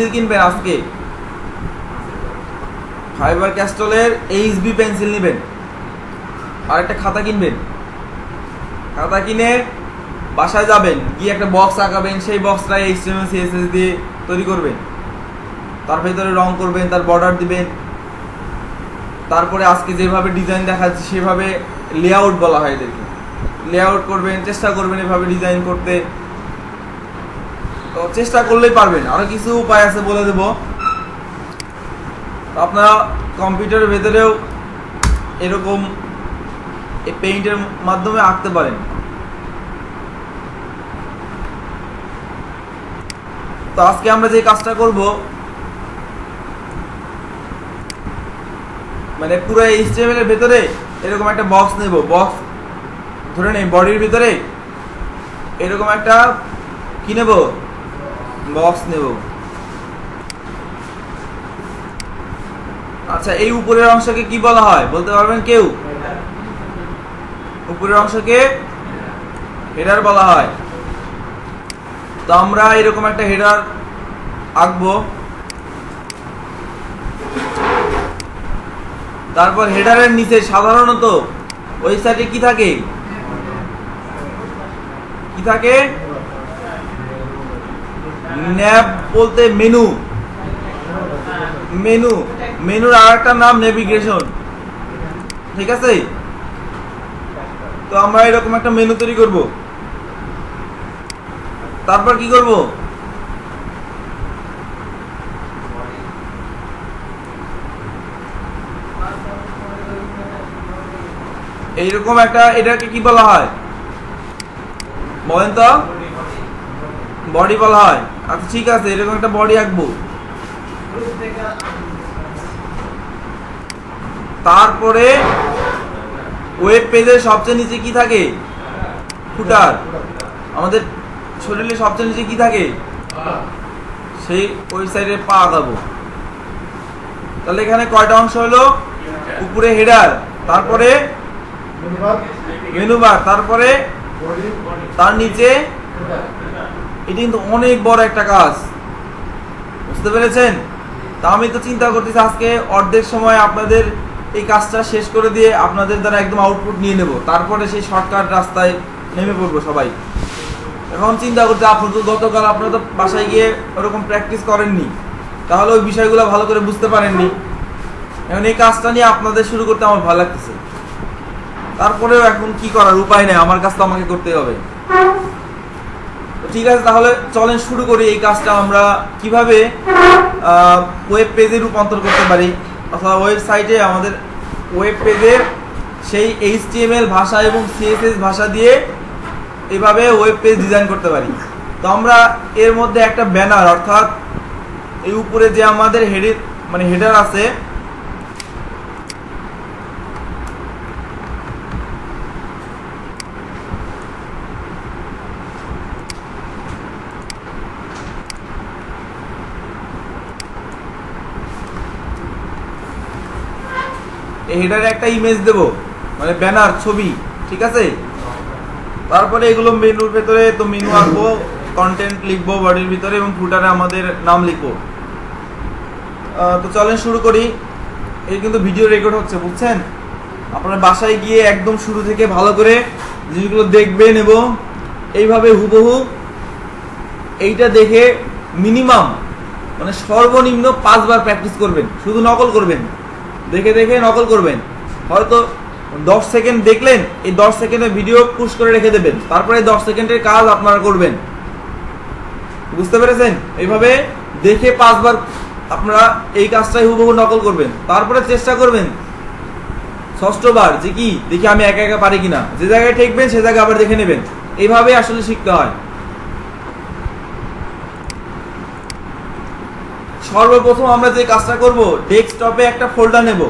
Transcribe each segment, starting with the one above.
Pencil কিনবেন আজকে, fibre ক্যাস্টলের HB pencil নেবেন, আর একটা খাতা কিনবেন। খাতা কিনে বাসায় যাবেন, গিয়ে একটা বক্স আঁকাবেন, সেই বক্সটা HTML CSS দিয়ে তৈরি করবেন, তার ভেতরে রং করবেন, তার বর্ডার দিবেন, তারপরে আজকে যেভাবে ডিজাইন দেখাচ্ছি সেভাবে লেআউট বলা হয় এদেরকে, লেআউট করবেন, চেষ্টা করবেন এভাবে ডিজাইন করতে। তো চেষ্টা করলেই পারবেন। আরো কিছু উপায় আছে বলে দেব। আপনারা কম্পিউটারের ভেতরেও এরকম এই পেইন্টের মাধ্যমে আঁকতে পারেন। তো আজকে আমরা যে কাজটা করব, মানে পুরো HTML এর ভেতরে এরকম একটা বক্স নেব, বক্স ধরে নেই বডির ভিতরে এরকম একটা কি নেব, বক্স নেব। আচ্ছা, এই উপরের অংশকে কি বলা হয় বলতে পারবেন কেউ? উপরের অংশকে হেডার বলা হয়। তো আমরা এরকম একটা হেডার আঁকবো। তারপর হেডারের নিচে সাধারণত ওই সাইডে কি থাকে, কি থাকে? ন্যাব বলতে মেনু, মেনু, মেনুর আরেকটা নাম নেভিগেশন, ঠিক আছে? তো আমরা এরকম একটা মেনু তৈরি করব। তারপর কি করব, এইরকম একটা, এটাকে কি বলা হয় বলেন তো? বডি বলা হয়। আচ্ছা ঠিক আছে, এরকম একটা বডি আঁকবো। তারপরে ওয়েব পেজের সবচেয়ে নিচে কি থাকে? ফুটার। আমাদের শরীরে সবচেয়ে নিচে কি থাকে? সেই ওয়েবসাইটে পা আঁকাবো। তাহলে এখানে কয়টা অংশ হলো? উপরে হেডার, তারপরে মেনু বার, তারপরে তার নিচে। এটা কিন্তু অনেক বড় একটা কাজ, বুঝতে পেরেছেন? তা আমি তো চিন্তা করতেছি আজকে অর্ধেক সময় আপনাদের এই কাজটা শেষ করে দিয়ে আপনাদের দ্বারা একদম আউটপুট নিয়ে নেব, তারপরে সেই শর্টকাট রাস্তায় নেমে পড়বো সবাই। এখন চিন্তা করতে, আপনার তো গতকাল আপনারা তো বাসায় গিয়ে ওরকম প্র্যাকটিস করেননি, তাহলে ওই বিষয়গুলো ভালো করে বুঝতে পারেননি। এখন এই কাজটা নিয়ে আপনাদের শুরু করতে আমার ভালো লাগতেছে। তারপরেও এখন কি করার উপায় নেই, আমার কাজ তো আমাকে করতে হবে। ঠিক আছে, তাহলে চলেন শুরু করি এই কাজটা। আমরা কিভাবে ওয়েব পেজে রূপান্তর করতে পারি, অথবা ওয়েবসাইটে আমাদের ওয়েব পেজে সেই HTML ভাষা এবং CSS ভাষা দিয়ে এইভাবে ওয়েব পেজ ডিজাইন করতে পারি। তো আমরা এর মধ্যে একটা ব্যানার, অর্থাৎ এই উপরে যে আমাদের হেডার আছে, এই হেডারে একটা ইমেজ দেব, মানে ব্যানার, ছবি, ঠিক আছে? তারপরে এগুলো মেনুর ভেতরে, তো মেনু আঁকবো, কন্টেন্ট লিখবো বডির ভিতরে, এবং ফুটারে আমাদের নাম লিখবো। তো চলেন শুরু করি। এই কিন্তু ভিডিও রেকর্ড হচ্ছে, বুঝছেন? আপনারা বাসায় গিয়ে একদম শুরু থেকে ভালো করে জিনিসগুলো দেখবেন এবং এইভাবে হুবহু এইটা দেখে মিনিমাম মানে সর্বনিম্ন 5 বার প্র্যাকটিস করবেন, শুধু নকল করবেন, দেখে দেখে নকল করবেন। হয়তো 10 সেকেন্ড দেখলেন, এই 10 সেকেন্ডের ভিডিও পুশ করে রেখে দেবেন, তারপরে 10 সেকেন্ডের কাজ আপনারা করবেন, বুঝতে পেরেছেন? এইভাবে দেখে 5 বার আপনারা এই কাজটাই হুবহু নকল করবেন। তারপরে চেষ্টা করবেন 6ষ্ঠ বার যে কি দেখি আমি একা একা পারি কিনা, যে জায়গায় ঠেকবেন সে জায়গায় আবার দেখে নেবেন। এইভাবে আসলে শিখতে হয়। সর্বপ্রথম আমরা যে কাজটা করব, ডেস্কটপে একটা ফোল্ডার নেব,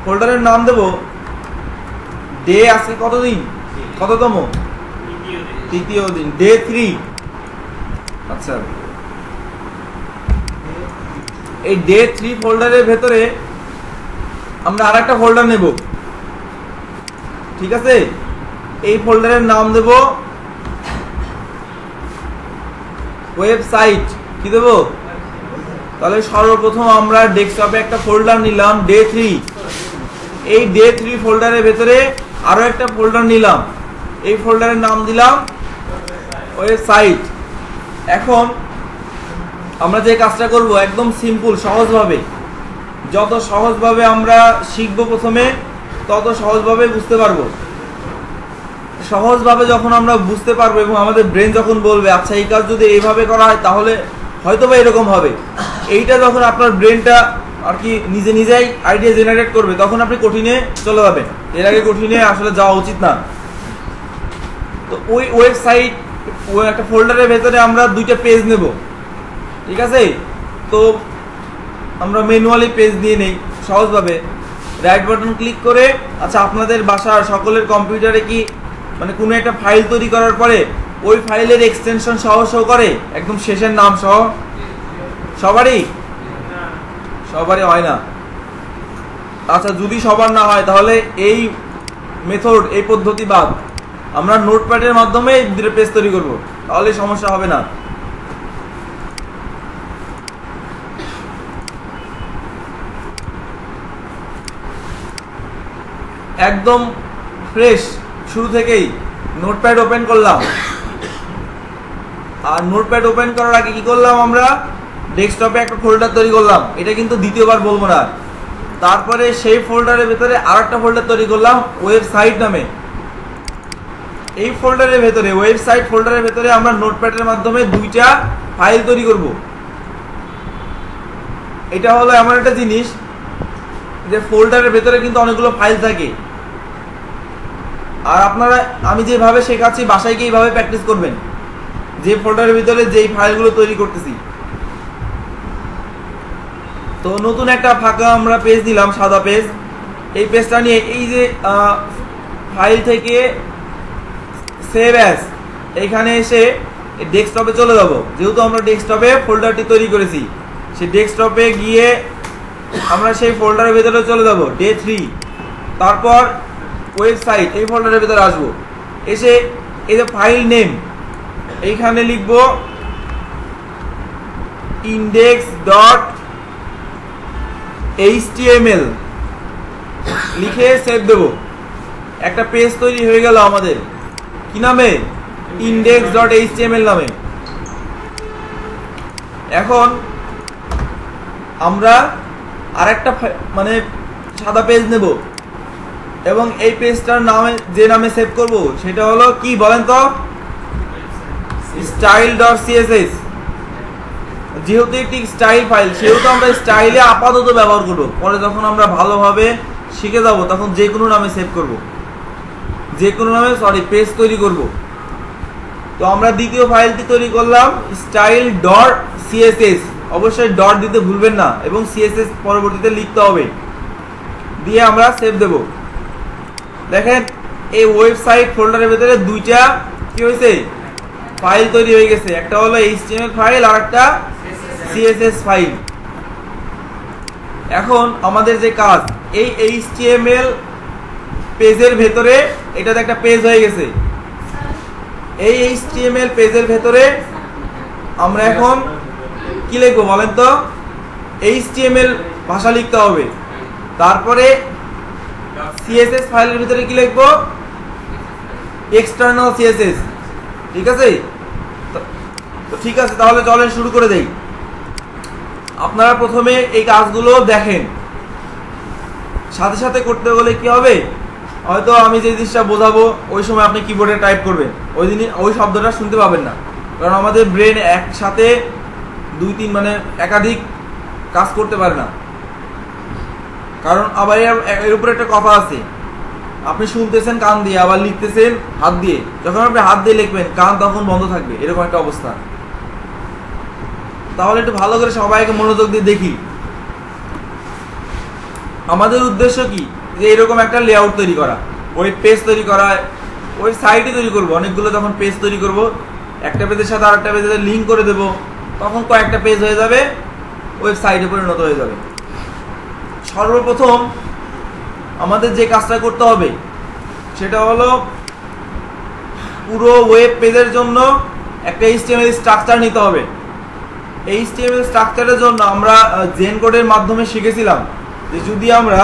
ফোল্ডারের নাম দেব ডে। আজকে কতদিন, কততম? তৃতীয় দিন, ডে 3। আচ্ছা, এই ডে 3 ফোল্ডারের ভেতরে আমরা আরেকটা ফোল্ডার নেব, ঠিক আছে? এই ফোল্ডারের নাম দেব ওয়েবসাইট কি দেবো? তাহলে সর্বপ্রথম আমরা ডেস্কটপে একটা ফোল্ডার নিলাম ডে 3। এই ডে 3 ফোল্ডারের ভেতরে আরো একটা ফোল্ডার নিলাম, এই ফোল্ডারের নাম দিলাম ওয়েবসাইট। এখন আমরা যে কাজটা করব একদম সিম্পল, সহজভাবে, যত সহজভাবে আমরা শিখবো প্রথমে তত সহজভাবে বুঝতে পারবো। সহজভাবে যখন আমরা বুঝতে পারবো এবং আমাদের ব্রেন যখন বলবে আচ্ছা এই কাজ যদি এইভাবে করা হয় তাহলে হয়তো বা এরকম হবে, এইটা যখন আপনার ব্রেনটা আর কি নিজে নিজেই আইডিয়া জেনারেট করবে তখন আপনি কঠিনে চলে যাবেন। এর আগে কঠিনে আসলে যাওয়া উচিত না। তো ওই ওয়েবসাইট একটা ফোল্ডারের ভেতরে আমরা 2টা পেজ নেব, ঠিক আছে? তো আমরা ম্যানুয়ালি পেজ দিয়ে নেই সহজভাবে। রাইট বাটন ক্লিক করে, আচ্ছা আপনাদের বাসার সকলের কম্পিউটারে কি মানে কোনো একটা ফাইল তৈরি করার পরে ওই ফাইলের এক্সটেনশন সহ শো করে একদম শেষের নাম সহ? সবারই হয় না। আচ্ছা যদি সবার না হয় তাহলে এই মেথড, এই পদ্ধতি বাদ, আমরা নোটপ্যাডের মাধ্যমে পেজ তৈরি করব, তাহলে সমস্যা হবে না। একদম ফ্রেশ শুরু থেকেই নোটপ্যাড ওপেন করলাম। আর নোটপ্যাড ওপেন করার আগে কি করলাম, আমরা ডেস্কটপে একটা ফোল্ডার তৈরি করলাম, এটা কিন্তু দ্বিতীয়বার বলবো না। তারপরে সেই ফোল্ডারের ভেতরে আরেকটা ফোল্ডার তৈরি করলাম ওয়েবসাইট নামে। এই ফোল্ডারের ভেতরে, ওয়েবসাইট ফোল্ডারের ভেতরে আমরা নোটপ্যাডের মাধ্যমে 2টা ফাইল তৈরি করব। এটা হলো এমন একটা জিনিস যে ফোল্ডারের ভেতরে কিন্তু অনেকগুলো ফাইল থাকে, আর আপনারা আমি যেভাবে শেখাচ্ছি বাসায় গিয়ে এইভাবে প্র্যাকটিস করবেন, যে ফোল্ডারের ভিতরে যেই ফাইলগুলো তৈরি করতেছি। তো নতুন একটা ফাঁকা আমরা পেজ দিলাম, সাদা পেজ। এই পেজটা নিয়ে এই যে ফাইল থেকে সেভ অ্যাজ, এইখানে এসে ডেস্কটপে চলে যাব। যেহেতু আমরা ডেস্কটপে ফোল্ডারটি তৈরি করেছি, সেই ডেস্কটপে গিয়ে আমরা সেই ফোল্ডারের ভেতরে চলে যাব ডে 3। তারপর ওয়েবসাইট এই ফোল্ডারের ভেতরে আসবো, এসে এই যে ফাইল নেম এইখানে লিখব index.html, লিখে সেভ দেব। একটা পেজ তৈরি হয়ে গেল আমাদের, কি নামে? index.html নামে। এখন আমরা আরেকটা মানে সাদা পেজ নেব এবং এই পেজটার নামে যে নামে সেভ করব সেটা হলো কি বলেন তো? style.css। যেহেতু একটি স্টাইল ফাইল সেহেতু আমরা স্টাইলে আপাতত ব্যবহার করব, পরে যখন আমরা ভালোভাবে শিখে যাব তখন যে কোনো নামে সেভ করব, যে কোনো নামে পেজ তৈরি করব। তো আমরা দ্বিতীয় ফাইলটি তৈরি করলাম style.css, অবশ্যই ডট দিতে ভুলবেন না এবং সিএসএস পরবর্তীতে লিখতে হবে, দিয়ে আমরা সেভ দেব। দেখেন এই ওয়েবসাইট ফোল্ডারের ভেতরে 2টা কি হয়েছে ফাইল তৈরি হয়ে গেছে, একটা হলো এইচটিএমএল ফাইল আর একটা সিএসএস ফাইল। এখন আমাদের যে কাজ, এই এইচটিএমএল পেজের ভেতরে এটাতে একটা পেজ হয়ে গেছে। এই এইচটিএমএল পেজের ভেতরে আমরা এখন কি লিখবো বলেন তো? এইচটিএমএল ভাষা লিখতে হবে। তারপরে সিএসএস ফাইলের ভিতরে কি লিখবো? এক্সটার্নাল সিএসএস, ঠিক আছে? তো ঠিক আছে, তাহলে চলেন শুরু করে দেই। আপনারা প্রথমে এই কাজগুলো দেখেন, সাথে সাথে করতে হলে কি হবে, হয়তো আমি যে জিনিসটা বোঝাবো ওই সময় আপনি কিবোর্ডে টাইপ করবেন, ওই শব্দটা শুনতে পাবেন না, কারণ আমাদের ব্রেন একসাথে 2-3 মানে একাধিক কাজ করতে পারে না। কারণ আবার এর উপরে একটা কথা আছে, আপনি শুনতেছেন কান দিয়ে আবার লিখতেছেন হাত দিয়ে, যখন আপনি হাত দিয়ে লিখবেন কান তখন বন্ধ থাকবে, এরকম একটা অবস্থা। তাহলে একটু ভালো করে সবাইকে মনোযোগ দিয়ে দেখি। আমাদের উদ্দেশ্য কি, যে এরকম একটা লেআউট তৈরি করা, ওই পেজ তৈরি করা, ওই সাইটে তৈরি করব অনেকগুলো, যখন পেজ তৈরি করব একটা পেজের সাথে আরেকটা পেজের লিঙ্ক করে দেব, তখন কয়েকটা পেজ হয়ে যাবে, ওয়েবসাইটে পরিণত হয়ে যাবে। সর্বপ্রথম আমাদের যে কাজটা করতে হবে সেটা হলো পুরো ওয়েব পেজের জন্য একটা এইচটিএমএল স্ট্রাকচার নিতে হবে। এইচটিএমএল স্ট্রাকচারের জন্য আমরা জেন কোডের মাধ্যমে শিখেছিলাম যে যদি আমরা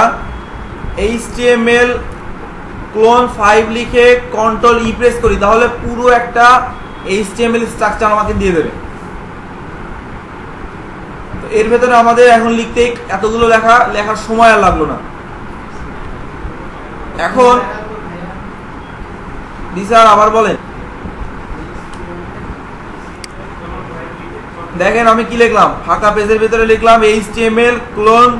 এইচটিএমএল ক্লোন 5 লিখে কন্ট্রোল ই প্রেস করি তাহলে পুরো একটা এইচটিএমএল স্ট্রাকচার আমাকে দিয়ে দেবে। তো এর ভেতরে আমাদের এখন লিখতে এতগুলো লেখার সময় আর লাগলো না। এখন স্যার আবার বলেন, দেখেন আমি কি লিখলাম, ফাঁকা পেজের ভিতরে লিখলাম এইচটিএমএল ক্লোন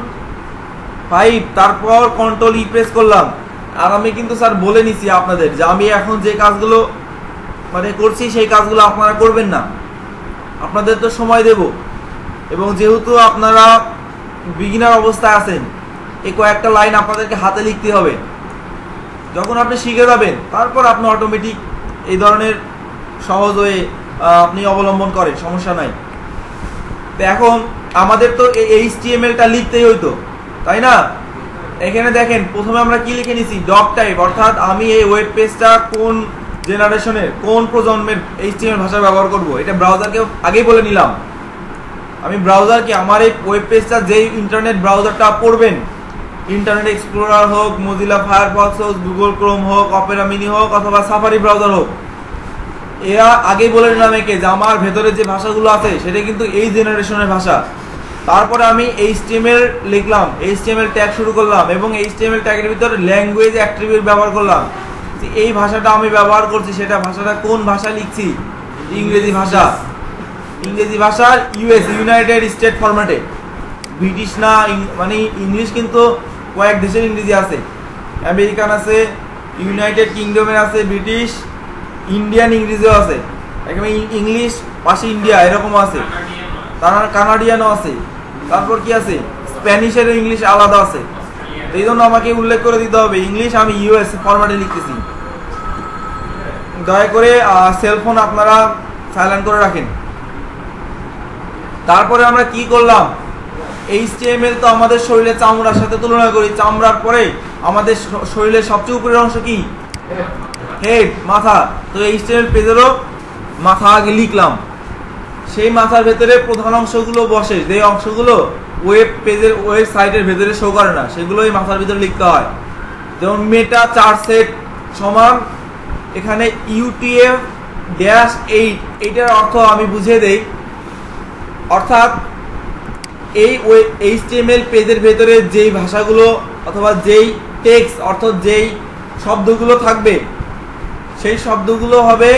5, তারপর কন্ট্রোল ই প্রেস করলাম। আর আমি কিন্তু স্যার বলে নিছি আপনাদের যে আমি এখন যে কাজগুলো মানে করছি সেই কাজগুলো আপনারা করবেন না, আপনাদের তো সময় দেব। এবং যেহেতু আপনারা বিগিনার অবস্থায় আছেন, এই কয়েকটা লাইন আপনাদেরকে হাতে লিখতে হবে। যখন আপনি শিখে যাবেন তারপর আপনি অটোমেটিক এই ধরনের সহজ হয়ে আপনি অবলম্বন করেন, সমস্যা নাই। তো এখন আমাদের তো এই এইচটিএমএলটা লিখতেই হইতো, তাই না? এখানে দেখেন প্রথমে আমরা কি লিখে নিছি, ডক টাইপ, অর্থাৎ আমি এই ওয়েব পেজটা কোন জেনারেশনের কোন প্রজন্মের এইচটিএমএল ভাষা ব্যবহার করব, এটা ব্রাউজারকে আগেই বলে নিলাম। আমি ব্রাউজারকে আমার এই ওয়েব পেজটা যেই ইন্টারনেট ব্রাউজারটা পড়বেন, ইন্টারনেট এক্সপ্লোরার হোক, মজিলা ফায়ারফক্স হোক, গুগল ক্রোম হোক, অপেরা মিনি হোক অথবা সাফারি ব্রাউজার হোক, এরা আগেই বলে নিলাম একে যে আমার ভেতরে যে ভাষাগুলো আছে সেটা কিন্তু এই জেনারেশনের ভাষা। তারপরে আমি এইচটিএমএল লিখলাম, এইচটিএমএল ট্যাগ শুরু করলাম এবং এইচটিএমএল ট্যাগের ভিতরে ল্যাঙ্গুয়েজ অ্যাট্রিবিউট ব্যবহার করলাম। এই ভাষাটা আমি ব্যবহার করছি, সেটা ভাষাটা কোন ভাষা লিখছি, ইংরেজি ভাষা। ইংরেজি ভাষার ইউনাইটেড স্টেট ফরম্যাটে, ব্রিটিশ না, মানে ইংলিশ কিন্তু কয়েক দেশের ইংরেজি আছে, আমেরিকান আছে, ইউনাইটেড কিংডমের আছে, ব্রিটিশ, ইন্ডিয়ান ইংরেজিও আছে, একেবারে ইংলিশ পাশে ইন্ডিয়া এরকমও আছে, তার কানাডিয়ানও আছে, তারপর কি আছে স্প্যানিশের ইংলিশ আলাদা আছে। এই জন্য আমাকে উল্লেখ করে দিতে হবে ইংলিশ আমি ইউএস ফরম্যাটে লিখতেছি। দয়া করে সেলফোন আপনারা সাইলেন্ট করে রাখেন। তারপরে আমরা কি করলাম, এইচটিএমএল তো আমাদের শরীরের চামড়ার সাথে তুলনা করি, চামড়ার পরে আমাদের শরীরের সবচেয়ে উপরের অংশ কি, হেড, মাথা। তো এইচটিএমএল পেজেরও মাথা আগে লিখলাম, সেই মাথার ভেতরে প্রধান অংশগুলো বসে, যে অংশগুলো ওয়েব পেজের ওয়েবসাইটের ভেতরে শো করে না সেগুলো এই মাথার ভিতরে লিখতে হয়। যেমন মেটা 4 সেট সমান এখানে UTF-8, এইটার অর্থ আমি বুঝিয়ে দেই। অর্থাৎ এই এইচটিএমএল পেজের ভেতরে যেই ভাষাগুলো অথবা যেই টেক্সট অর্থাৎ যেই শব্দগুলো থাকবে সেই শব্দগুলো হবে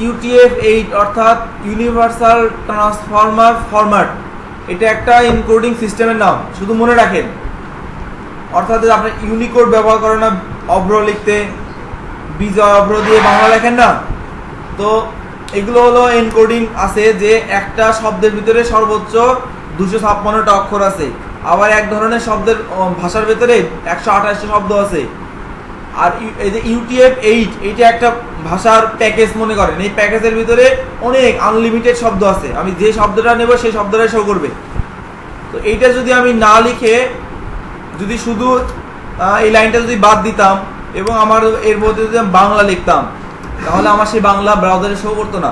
UTF-8 অর্থাৎ ইউনিভার্সাল ট্রান্সফর্মার ফরম্যাট। এটা একটা এনকোডিং সিস্টেমের নাম, শুধু মনে রাখেন। অর্থাৎ আপনি ইউনিকোড ব্যবহার করেন না অভ্র লিখতে, বিজয় অভ্র দিয়ে বাংলা লেখেন না, তো এগুলো হলো এনকোডিং আছে যে একটা শব্দের ভিতরে সর্বোচ্চ 256টা অক্ষর আছে। আবার এক ধরনের শব্দের ভাষার ভিতরে 128টা শব্দ আছে। আর এই যে UTF-8 এটা একটা ভাষার প্যাকেজ মনে করেন, এই প্যাকেজের ভিতরে অনেক আনলিমিটেড শব্দ আছে, আমি যে শব্দটা নেব সেই শব্দটাই শো করবে। তো এইটা যদি আমি না লিখে যদি শুধু এই লাইনটা যদি বাদ দিতাম এবং আমার এর মধ্যে যদি বাংলা লিখতাম তাহলে আমার সেই বাংলা ব্রাউজারে শো করতো না।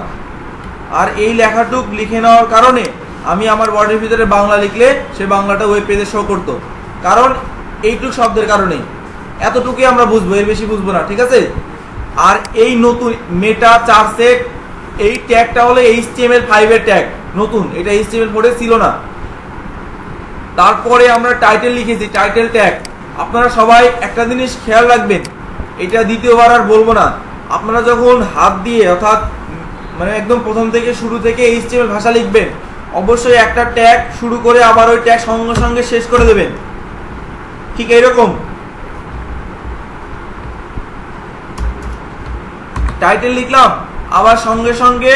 আর এই লেখাটুক লিখে নেওয়ার কারণে আমি আমার ওয়ার্ডের ভিতরে বাংলা লিখলে সে বাংলাটা ওয়েব পেজে শো করতো, কারণ এইটুক শব্দের কারণে। এতটুকুই আমরা বুঝবো, এর বেশি বুঝবো না, ঠিক আছে? আর এই নতুন মেটা 4 সেট এই ট্যাগটা হলো HTML5 এর ট্যাগ, নতুন, এটা HTML4 এ ছিল না। তারপরে আমরা টাইটেল লিখেছি, টাইটেল ট্যাগ। আপনারা সবাই একটা জিনিস খেয়াল রাখবেন, এটা দ্বিতীয়বার আর বলবো না। আপনারা যখন হাত দিয়ে অর্থাৎ মানে একদম প্রথম থেকে শুরু থেকে HTML ভাষা লিখবেন, অবশ্যই একটা ট্যাগ শুরু করে আবার ওই ট্যাগ সঙ্গে সঙ্গে শেষ করে দেবেন, ঠিক এইরকম। টাইটেল লিখলাম, আবার সঙ্গে সঙ্গে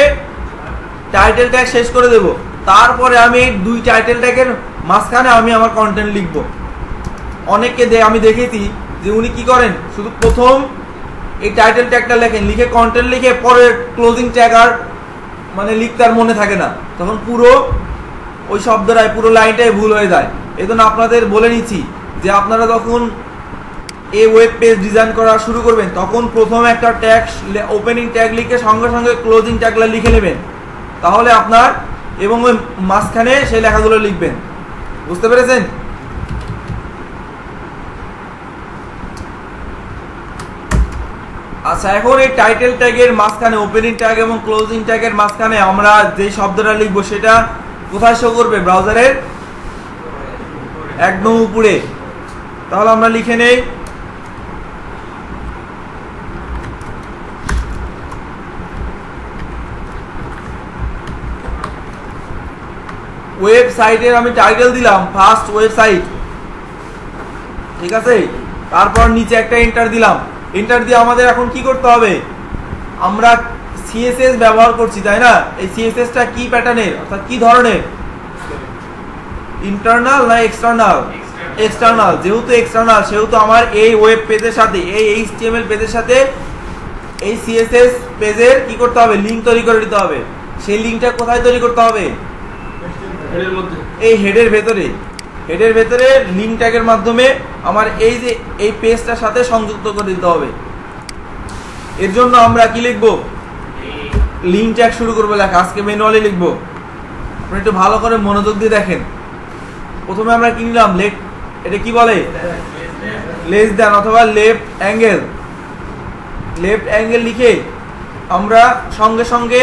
টাইটেল ট্যাগ শেষ করে দেব। তারপরে আমি দুই টাইটেল ট্যাগের মাঝখানে আমি আমার কন্টেন্ট লিখব। অনেককে আমি দেখেছি যে উনি কি করেন, শুধু প্রথম এই টাইটেল ট্যাগটা লেখেন, লিখে কন্টেন্ট লিখে পরে ক্লোজিং ট্যাগ আর মানে লিখতে আর মনে থাকে না, তখন পুরো ওই শব্দটাই পুরো লাইনটাই ভুল হয়ে যায়। এই জন্য আপনাদের বলে নিচ্ছি যে আপনারা যখন এই ওয়েব পেজ ডিজাইন করা শুরু করবেন তখন প্রথমে একটা ট্যাগ ওপেনিং ট্যাগ লিখে সঙ্গে সঙ্গে ক্লোজিং ট্যাগটা লিখে নেবেন, তাহলে আপনার এবং ওই মাঝখানে সেই লেখাগুলো লিখবেন। বুঝতে পেরেছেন? আচ্ছা, এখন এই টাইটেল ট্যাগের মাঝখানে, ওপেনিং ট্যাগ এবং ক্লোজিং ট্যাগের মাঝখানে আমরা যে শব্দটা লিখবো সেটা কোথায় শো করবে? ব্রাউজারের একদম উপরে। তাহলে আমরা লিখে নেই ওয়েবসাইটের, আমি টাইটেল দিলাম ফার্স্ট ওয়েবসাইট, ঠিক আছে। তারপর নিচে একটা এন্টার দিলাম। এন্টার দিয়ে আমাদের এখন কি করতে হবে? আমরা সিএসএস ব্যবহার করছি, তাই না? এই সিএসএসটা কি প্যাটার্নের, অর্থাৎ কি ধরনের? ইন্টারনাল না এক্সটার্নাল? এক্সটার্নাল। যেহেতু এক্সটার্নাল সেহেতু আমার এই ওয়েব পেজের সাথে, এই এইচটিএমএল পেজের সাথে এই সিএসএস পেজের কি করতে হবে? লিংক তৈরি করে দিতে হবে। সেই লিংকটা কোথায় তৈরি করতে হবে? এই হেডের ভেতরে। হেডের ভেতরে লিংক ট্যাগের মাধ্যমে আমার এই যে এই পেজটার সাথে সংযুক্ত করে দিতে হবে। এর জন্য আমরা কি লিখব? লিংক ট্যাগ শুরু করবো লেখা। আজকে ম্যানুয়ালি লিখবো। আপনি একটু ভালো করে মনোযোগ দিয়ে দেখেন। প্রথমে আমরা কি নিলাম? এটা কি বলে? লেস দ্যান অথবা লেফট অ্যাঙ্গেল। লেফট অ্যাঙ্গেল লিখে আমরা সঙ্গে সঙ্গে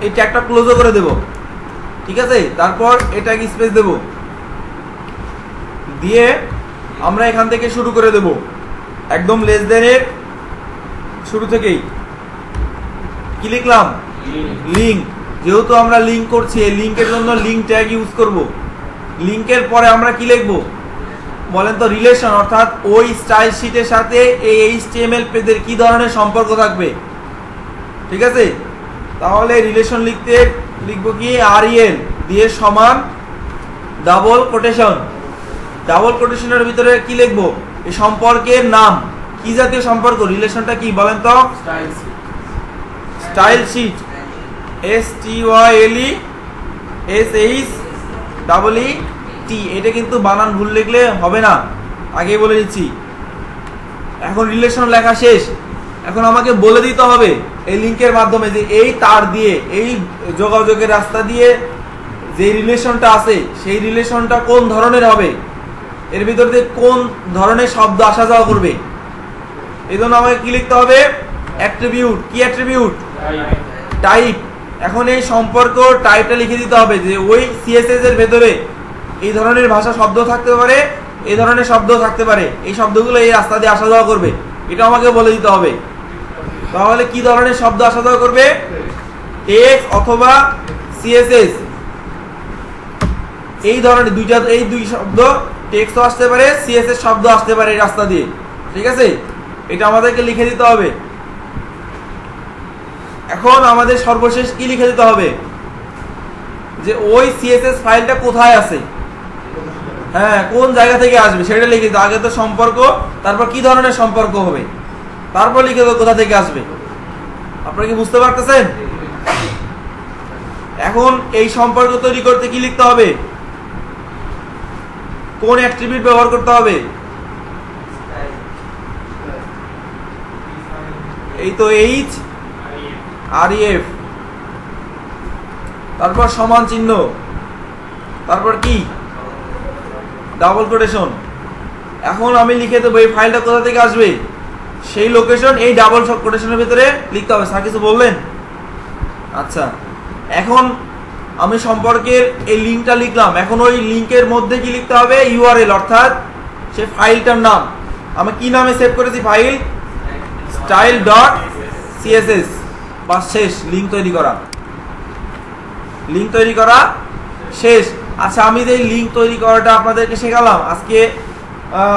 এই ট্যাগটা ক্লোজও করে দেব, ঠিক আছে। তারপর এটাকে স্পেস দেব, দিয়ে আমরা এখান থেকে শুরু করে দেব একদম লেস দ্যানের শুরু থেকেই। কি লিখলাম? লিংক। যেহেতু আমরা লিংক করছি, এই লিংকের জন্য লিংক ট্যাগ ইউজ করব। লিংকের পরে আমরা কি লিখব বলেন তো? রিলেশন, অর্থাৎ ওই স্টাইল শিটের সাথে এই এইচটিএমএল পেজের কি ধরনের সম্পর্ক থাকবে, ঠিক আছে। তাহলে রিলেশন লিখতে লিখব কি? আরইএল দিয়ে সমান ডাবল কোটেশন। ডাবল কোটেশনের ভিতরে কি লিখব? এই সম্পর্কের নাম। কি জাতীয় সম্পর্ক? রিলেশনটা কি বলেন তো? Style sheet. STYLESHEET। এটা কিন্তু বানান ভুল লিখলে হবে না, আগেই বলে দিচ্ছি। এখন রিলেশন লেখা শেষ। এখন আমাকে বলে দিতে হবে এই লিংকের মাধ্যমে যে এই তার দিয়ে, এই যোগাযোগের রাস্তা দিয়ে যে রিলেশনটা আছে সেই রিলেশনটা কোন ধরনের হবে, এর ভিতর দিয়ে কোন ধরনের শব্দ আসা যাওয়া করবে। এই জন্য আমাকে কি লিখতে হবে? অ্যাট্রিবিউট। কি অ্যাট্রিবিউট? টাইপ। এখন এই সম্পর্ক টাইপটা লিখে দিতে হবে যে ওই সিএসএস এর ভেতরে এই ধরনের ভাষা শব্দ থাকতে পারে, এই ধরনের শব্দ থাকতে পারে, এই শব্দগুলো এই রাস্তা দিয়ে আসা যাওয়া করবে, এটা আমাকে বলে দিতে হবে। তাহলে কি ধরনের শব্দ আসা যাওয়া করবে? টেক্সট অথবা সিএসএস। এই ধরনের এই দুই শব্দ, টেক্সটও আসতে পারে, সিএসএস শব্দ আসতে পারে এই রাস্তা দিয়ে, ঠিক আছে। এটা আমাদেরকে লিখে দিতে হবে। এখন আমাদের সর্বশেষ কি লিখে দিতে হবে? যে ওই সিএসএস ফাইলটা কোথায় আছে, হ্যাঁ, কোন জায়গা থেকে আসবে সেটা লিখে দিতে। আগে তো সম্পর্ক, তারপর কি ধরনের সম্পর্ক হবে, তারপর লিখে দেবো কোথা থেকে আসবে। আপনারা কি বুঝতে পারতেছেন? এখন এই সম্পর্ক তৈরি করতে কি লিখতে হবে? কোন অ্যাট্রিবিউট ব্যবহার করতে হবে? এই তো HREF, তারপর সমান চিহ্ন, তারপর কি? Double quotation. এখন আমি লিখে দেবো এই ফাইলটা কোথা থেকে আসবে সেই লোকেশন এই ডাবল কোটেশনের ভিতরে লিখতে হবে। স্যার কিছু বললেন? আচ্ছা, এখন আমি সম্পর্কের এই লিঙ্কটা লিখলাম। এখন ওই লিঙ্কের মধ্যে কি লিখতে হবে? ইউআরএল, অর্থাৎ সে ফাইলটার নাম। আমি কি নামে সেভ করেছি? File style.css। বাস, শেষ। লিঙ্ক তৈরি করা, লিঙ্ক তৈরি করা শেষ। আচ্ছা, আমি যে লিঙ্ক তৈরি করাটা আপনাদেরকে শেখালাম আজকে,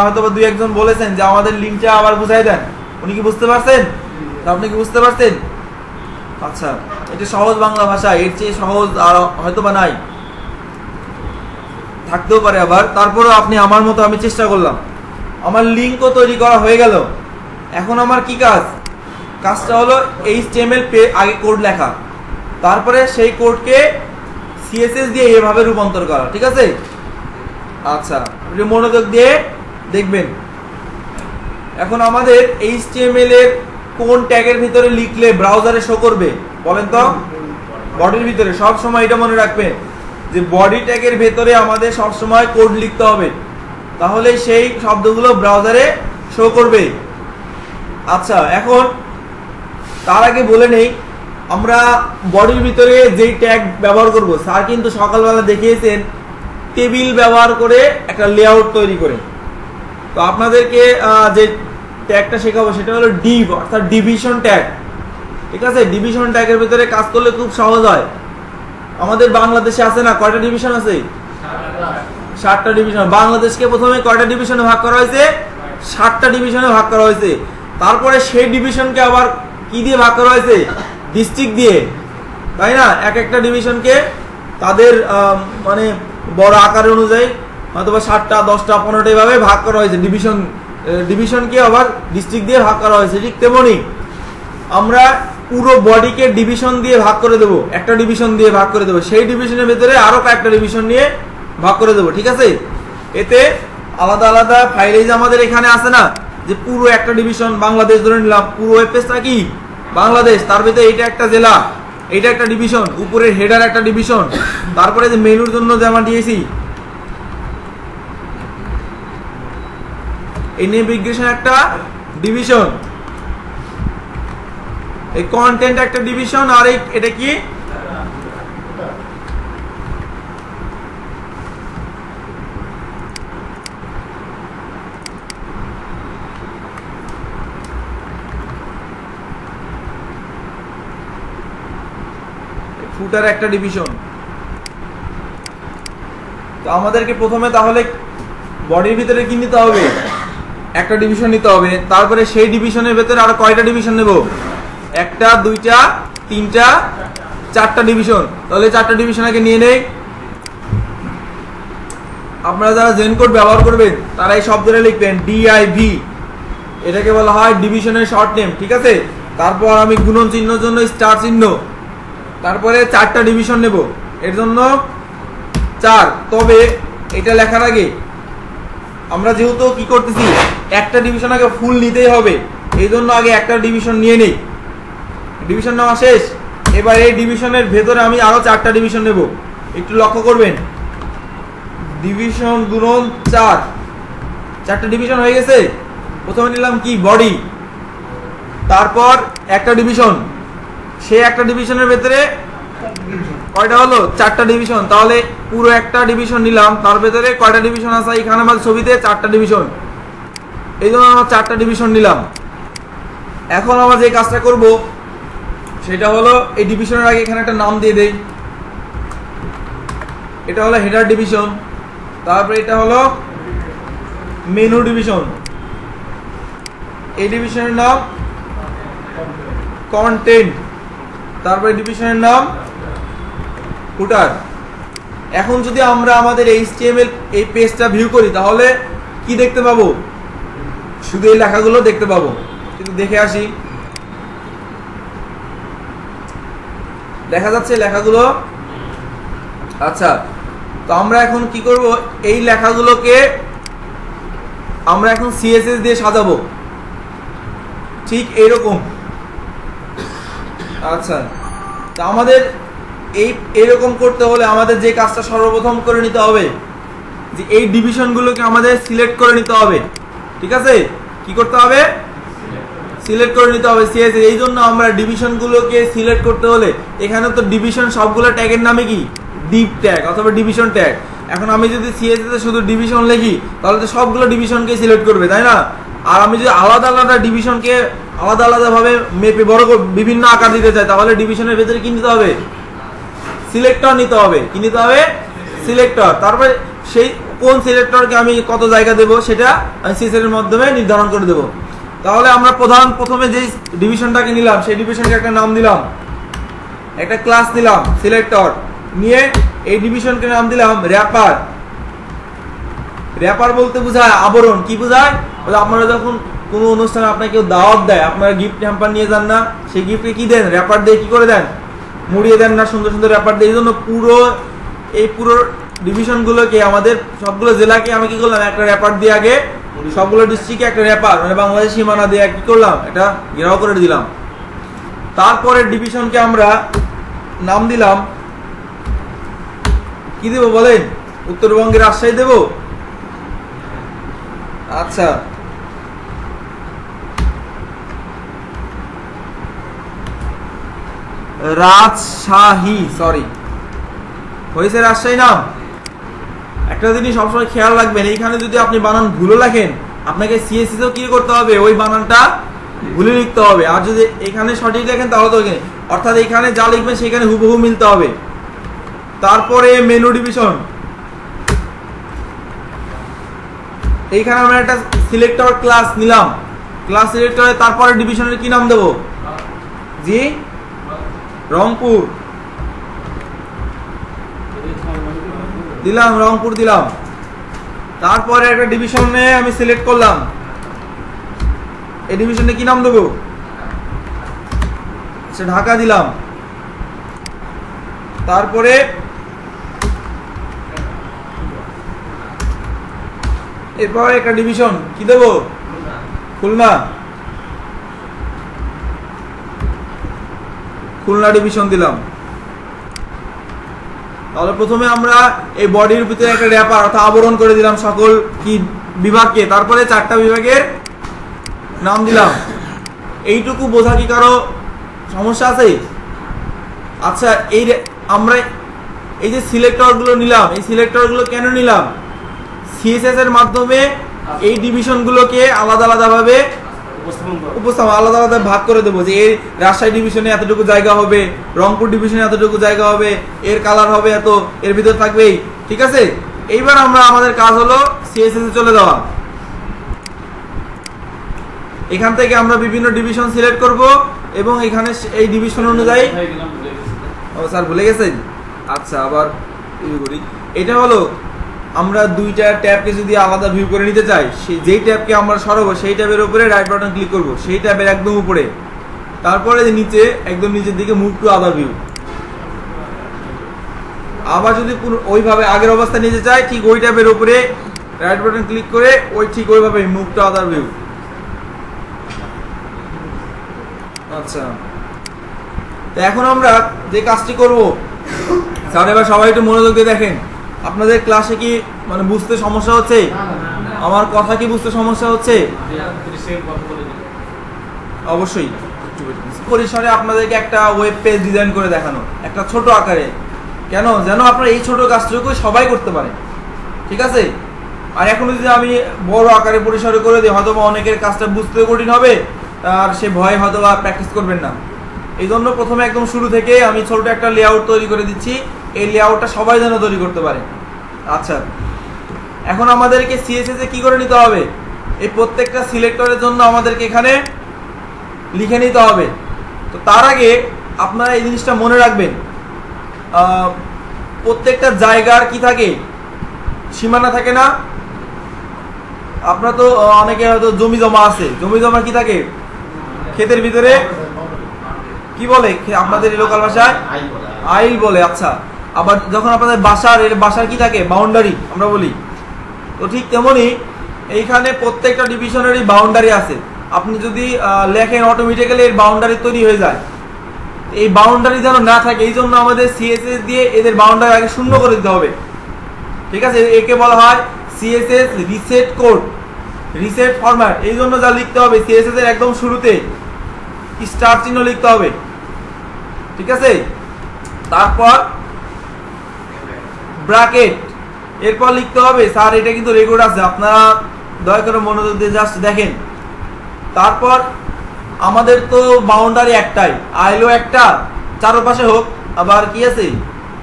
হয়তো দুই একজন বলেছেন যে আমাদের লিঙ্কটা আবার বুঝাই দেন। উনি কি বুঝতে পারছেন? আপনি কি বুঝতে পারছেন? আচ্ছা, এটা সহজ বাংলা ভাষা, এর চেয়ে সহজ আর হয়তো বা নাই, থাকতেও পারে আবার। তারপরেও আপনি আমার মতো, আমি চেষ্টা করলাম। আমার লিঙ্কও তৈরি করা হয়ে গেল। এখন আমার কি কাজ? কাজটা হলো HTML আগে কোড লেখা, তারপরে সেই কোডকে CSS দিয়ে এভাবে রূপান্তর করা, ঠিক আছে। আচ্ছা, আপনি মনোযোগ দিয়ে দেখবেন। এখন আমাদের HTML এর কোন ট্যাগের ভিতরে লিখলে ব্রাউজারে শো করবে বলেন তো? বডির ভিতরে সব সময় এটা মনে রাখবেন যে বডি ট্যাগের ভেতরে আমাদের সব সময় কোড লিখতে হবে, তাহলে সেই শব্দগুলো ব্রাউজারে শো করবে। আচ্ছা, এখন তার আগে বলে নেই আমরা বডির ভিতরে যেই ট্যাগ ব্যবহার করব, স্যার কিন্তু সকালবেলা দেখিয়েছেন টেবিল ব্যবহার করে একটা লেআউট তৈরি করে। তো আপনাদেরকে যে ট্যাগটা শেখাবো সেটা হলো ডিভ, অর্থাৎ ডিভিশন ট্যাগ। ঠিক আছে, ডিভিশন ট্যাগের ভিতরে কাজ করলে খুব সহজ হয়। আমাদের বাংলাদেশে আছে না, কয়টা ডিভিশন আছে? 7টা ডিভিশন। বাংলাদেশকে প্রথমে কয়টা ডিভিশনে ভাগ করা হয়েছে? 7টা ডিভিশনে ভাগ করা হয়েছে। তারপরে সেই ডিভিশনকে আবার কি দিয়ে ভাগ করা হয়েছে? ডিস্ট্রিক্ট দিয়ে, তাই না? এক একটা ডিভিশনকে তাদের মানে বড় আকার অনুযায়ী হয়তোবা 7টা 10টা 15টা এভাবে ভাগ করা হয়েছে। ডিভিশনকে আবার ডিস্ট্রিক্ট দিয়ে ভাগ করা হয়েছে। ঠিক তেমনি আমরা পুরো বডিকে ডিভিশন দিয়ে ভাগ করে দেবো, একটা ডিভিশন দিয়ে ভাগ করে দেবো, সেই ডিভিশনের ভেতরে আরো কয়েকটা ডিভিশন নিয়ে ভাগ করে দেবো। ঠিক আছে, এতে আলাদা আলাদা ফাইলে যে আমাদের এখানে আছে না, যে পুরো একটা ডিভিশন বাংলাদেশ ধরে নিলাম, পুরো ওয়েব পেজটা কি বাংলাদেশ, তার ভিতরে এইটা একটা জেলা, এইটা একটা ডিভিশন, উপরের হেডার একটা ডিভিশন, তারপরে যে মেনুর জন্য যে আমরা দিয়েছি এই নেভিগেশন একটা ডিভিশন, এই কন্টেন্ট একটা ডিভিশন, আর এটা কি ফুটার একটা ডিভিশন। তো আমাদেরকে প্রথমে তাহলে বডির ভিতরে কি নিতে হবে? একটা ডিভিশন নিতে হবে। তারপরে সেই ডিভিশনের ভেতরে আরো কয়টা ডিভিশন নেব? 1টা 2টা 3টা 4টা ডিভিশন। তাহলে 4টা ডিভিশন আগে নিয়ে নেই। আপনারা যারা জেন কোড ব্যবহার করবেন তারা এই শব্দটা লিখবেন DIV, এটাকে বলা হয় ডিভিশনের শর্ট নেম। ঠিক আছে, তারপর আমি গুণন চিহ্নের জন্য স্টার চিহ্ন, তারপরে 4টা ডিভিশন নেব, এর জন্য 4। তবে এটা লেখার আগে আমরা যেহেতু কি করতেছি, একটা ডিভিশন আগে ফুল নিতেই হবে, এই জন্য আগে একটা ডিভিশন নিয়ে নেই। ডিভিশন নেওয়া শেষ, এবার এই ডিভিশনের ভেতরে আমি আরো 4টা ডিভিশন নেব। একটু লক্ষ্য করবেন, ডিভিশন গুণন 4, 4টা ডিভিশন হয়ে গেছে। প্রথমে নিলাম কি বডি, তারপর একটা ডিভিশন, সে একটা ডিভিশনের ভেতরে কয়টা হলো? 4টা ডিভিশন। তাহলে পুরো একটা ডিভিশন নিলাম, তার ভেতরে কয়টা ডিভিশন আছে? এখানে আমার ছবিতে 4টা ডিভিশন, এই জন্য আমরা 4টা ডিভিশন নিলাম। এখন আমরা যে কাজটা করব সেটা হলো এই ডিভিশনের আগে এখানে একটা নাম দিয়ে দেই। এটা হলো হেডার ডিভিশন, তারপরে এটা হলো মেনু ডিভিশন, এই ডিভিশনের নাম কন্টেন্ট, তারপরে ডিভিশনের নাম ফুটার। এখন যদি আমরা আমাদের HTML এই পেজটা ভিউ করি তাহলে কি দেখতে পাবো? শুধু এই লেখাগুলো দেখতে পাবো। কিন্তু দেখে আসি, দেখা যাচ্ছে লেখাগুলো। আচ্ছা, তো আমরা এখন কি করব? এই লেখাগুলোকে আমরা এখন CSS দিয়ে সাজাবো, ঠিক এইরকম। আচ্ছা, তো আমাদের এইরকম করতে হলে আমাদের যে কাজটা সর্বপ্রথম করে নিতে হবে, যে এই ডিভিশনগুলোকে আমাদের সিলেক্ট করে নিতে হবে। ঠিক আছে, কি করতে হবে? সিলেক্ট করে নিতে হবে CSS। এই জন্য আমরা ডিভিশনগুলোকে সিলেক্ট করতে হলে এখানে তো ডিভিশন সবগুলো ট্যাগের নামে কি ডিভ ট্যাগ অথবা ডিভিশন ট্যাগ। এখন আমি যদি CSS এ শুধু ডিভিশন লিখি তাহলে তো সবগুলো ডিভিশনকে সিলেক্ট করবে, তাই না? আর আমি যদি আলাদা আলাদা ডিভিশনকে আলাদা আলাদা ভাবে মেপে বড় বিভিন্ন আকার দিতে চাই তাহলে ডিভিশনের ভেতরে কি নিতে হবে? সিলেক্টর নিতে হবে। কি নিতে হবে? সিলেক্টর। তারপরে সেই কোন সিলেক্টরকে আমি কত জায়গা দেব সেটা আমি CSS এর মাধ্যমে নির্ধারণ করে দেব। তাহলে আমরা প্রথমে যে ডিভিশনটাকে নিলাম সেই ডিভিশনকে একটা নাম দিলাম, একটা ক্লাস দিলাম সিলেক্টর, নিয়ে এই ডিভিশনকে নাম দিলাম র্যাপার। র্যাপার বলতে বোঝায় আবরণ। কি বোঝায়? আপনারা যখন কোনো অনুষ্ঠানে আপনাকে কেউ দাওয়াত দেয়, আপনারা গিফট হ্যাম্পার নিয়ে যান না, সেই গিফটে কি দেন? র্যাপার দিয়ে কি করে দেন? মুড়িয়ে দেন না, সুন্দর সুন্দর র্যাপার দিয়ে। এই জন্য পুরো ডিভিশনগুলোকে আমাদের সবগুলো জেলাকে আমি কি করলাম? একটা র্যাপার দিয়ে আগে সবগুলো ডিস্ট্রিক্টে একটা র্যাপার, মানে বাংলাদেশ সীমানা দিয়ে কি করলাম? এটা ঘেরাও করে দিলাম। তারপরে ডিভিশনকে আমরা নাম দিলাম, কি দেব বলেন? উত্তরবঙ্গের রাজশাহী দেব। আচ্ছা, রাজশাহী, সরি হয়েছে রাজশাহী নাম। একটা জিনিস সবসময় খেয়াল রাখবেন, এইখানে যদি আপনি বানান ভুলও লেখেন, আপনাকে সিএসএস ও কি করতে হবে, ওই বানানটা ভুলে লিখতে হবে। আর যদি এখানে সঠিক লেখেন তাহলে তো ওখানে, অর্থাৎ এখানে যা লিখবেন সেখানে হুবহু মিলতে হবে। তারপরে মেনু ডিভিশন, এইখানে আমরা একটা সিলেক্টর ক্লাস নিলাম, ক্লাস সিলেক্টরে তারপরে ডিভিশনের কি নাম দেব? জি, রংপুর দিলাম, রংপুর দিলাম। তারপরে একটা ডিভিশনে আমি সিলেক্ট করলাম, এই ডিভিশনে কি নাম দেবো? সে ঢাকা দিলাম। তারপরে এরপর একটা ডিভিশন কি দেব? খুলনা, খুলনা ডিভিশন দিলাম। তাহলে প্রথমে আমরা এই বডির ভিতরে একটা র্যাপার অর্থাৎ আবরণ করে দিলাম সকল কি বিভাগকে, তারপরে 4টা বিভাগের নাম দিলাম। এইটুকু বোঝা কি কারো সমস্যা আছে? আচ্ছা, এই আমরা এই যে সিলেক্টরগুলো নিলাম, এই সিলেক্টরগুলো কেন নিলাম? সিএসএস এর মাধ্যমে এই ডিভিশনগুলোকে আলাদা আলাদাভাবে আলাদা আলাদা ভাগ করে দেবো, যে এই রাজশাহী ডিভিশনে এতটুকু জায়গা হবে, রংপুর ডিভিশনে এতটুকু জায়গা হবে, এর কালার হবে এত, এর ভিতর থাকবেই। ঠিক আছে, এইবার আমরা আমাদের কাজ হলো সিএসএস এ চলে যাওয়া। এখান থেকে আমরা বিভিন্ন ডিভিশন সিলেক্ট করব এবং এখানে এই ডিভিশন অনুযায়ী, ও স্যার ভুলে গেছেন, আচ্ছা আবার করি। এটা হলো আমরা দুইটা ট্যাবকে যদি আলাদা ভিউ করে নিতে চাই, যেই ট্যাবকে আমরা সরাবো সেই ট্যাবের উপরে রাইট বাটন ক্লিক করব, সেই ট্যাবের একদম উপরে, তারপরে নিচে একদম নিচের দিকে মুভ টু আদার ভিউ। আবার যদি ওইভাবে আগের অবস্থায় নিতে চাই, ঠিক ওই ট্যাবের উপরে রাইট বাটন ক্লিক করে ওই ঠিক ওইভাবে মুভ টু আদার ভিউ। আচ্ছা, তো এখন আমরা যে কাজটি করব, স্যার এবার সবাই একটু মনোযোগ দিয়ে দেখেন। আপনাদের ক্লাসে কি মানে বুঝতে সমস্যা হচ্ছে? আমার কথা কি বুঝতে সমস্যা হচ্ছে? অবশ্যই। পরিসরে আপনাদেরকে একটা ওয়েব পেজ ডিজাইন করে দেখানো, একটা ছোট আকারে, কেন? যেন আপনারা এই ছোট কাজটুকু সবাই করতে পারে। ঠিক আছে, আর এখন যদি আমি বড় আকারে পরিসরে করে দিই, হয়তো অনেকের কাজটা বুঝতে কঠিন হবে, আর সে ভয় হয়তো প্র্যাকটিস করবেন না। এই জন্য প্রথমে একদম শুরু থেকে আমি ছোট একটা লেআউট তৈরি করে দিচ্ছি, এই লেআউটটা সবাই যেন তৈরি করতে পারে। আচ্ছা, এখন আমাদেরকে সিএসএস এ কি করে নিতে হবে? এই প্রত্যেকটা সিলেক্টরের জন্য আমাদেরকে এখানে লিখে নিতে হবে। তো তার আগে আপনারা এই জিনিসটা মনে রাখবেন, প্রত্যেকটা জায়গার কি থাকে, সীমানা থাকে না? আপনারা তো অনেকে হয়তো জমি জমা আছে, জমি জমা কি থাকে? ক্ষেতের ভিতরে কি বলে আপনাদের লোকাল ভাষায়? আইল বলে। আচ্ছা, আবার যখন আপনাদের বাসার কি থাকে? বাউন্ডারি আমরা বলি। তো ঠিক তেমনি এইখানে প্রত্যেকটা ডিভিশনেরই বাউন্ডারি আছে। আপনি যদি লেখেন অটোমেটিক্যালি এর বাউন্ডারি তৈরি হয়ে যায়। এই বাউন্ডারি যেন না থাকে, এই জন্য আমাদের সিএসএস দিয়ে এদের বাউন্ডারি আগে শূন্য করে দিতে হবে। ঠিক আছে, একে বলা হয় CSS reset code, reset format. এই জন্য যা লিখতে হবে সিএসএস এর একদম শুরুতে স্টার চিহ্ন লিখতে হবে। ঠিক আছে, তারপর ব্র্যাকেট, এরপর লিখতে হবে, স্যার এটা কিন্তু রেকর্ড আছে, আপনারা দয়া করে মনোযোগ দিয়ে জাস্ট দেখেন। তারপর আমাদের তো বাউন্ডারি একটাই, আইলো একটা, চারপাশে হোক আবার কি আছে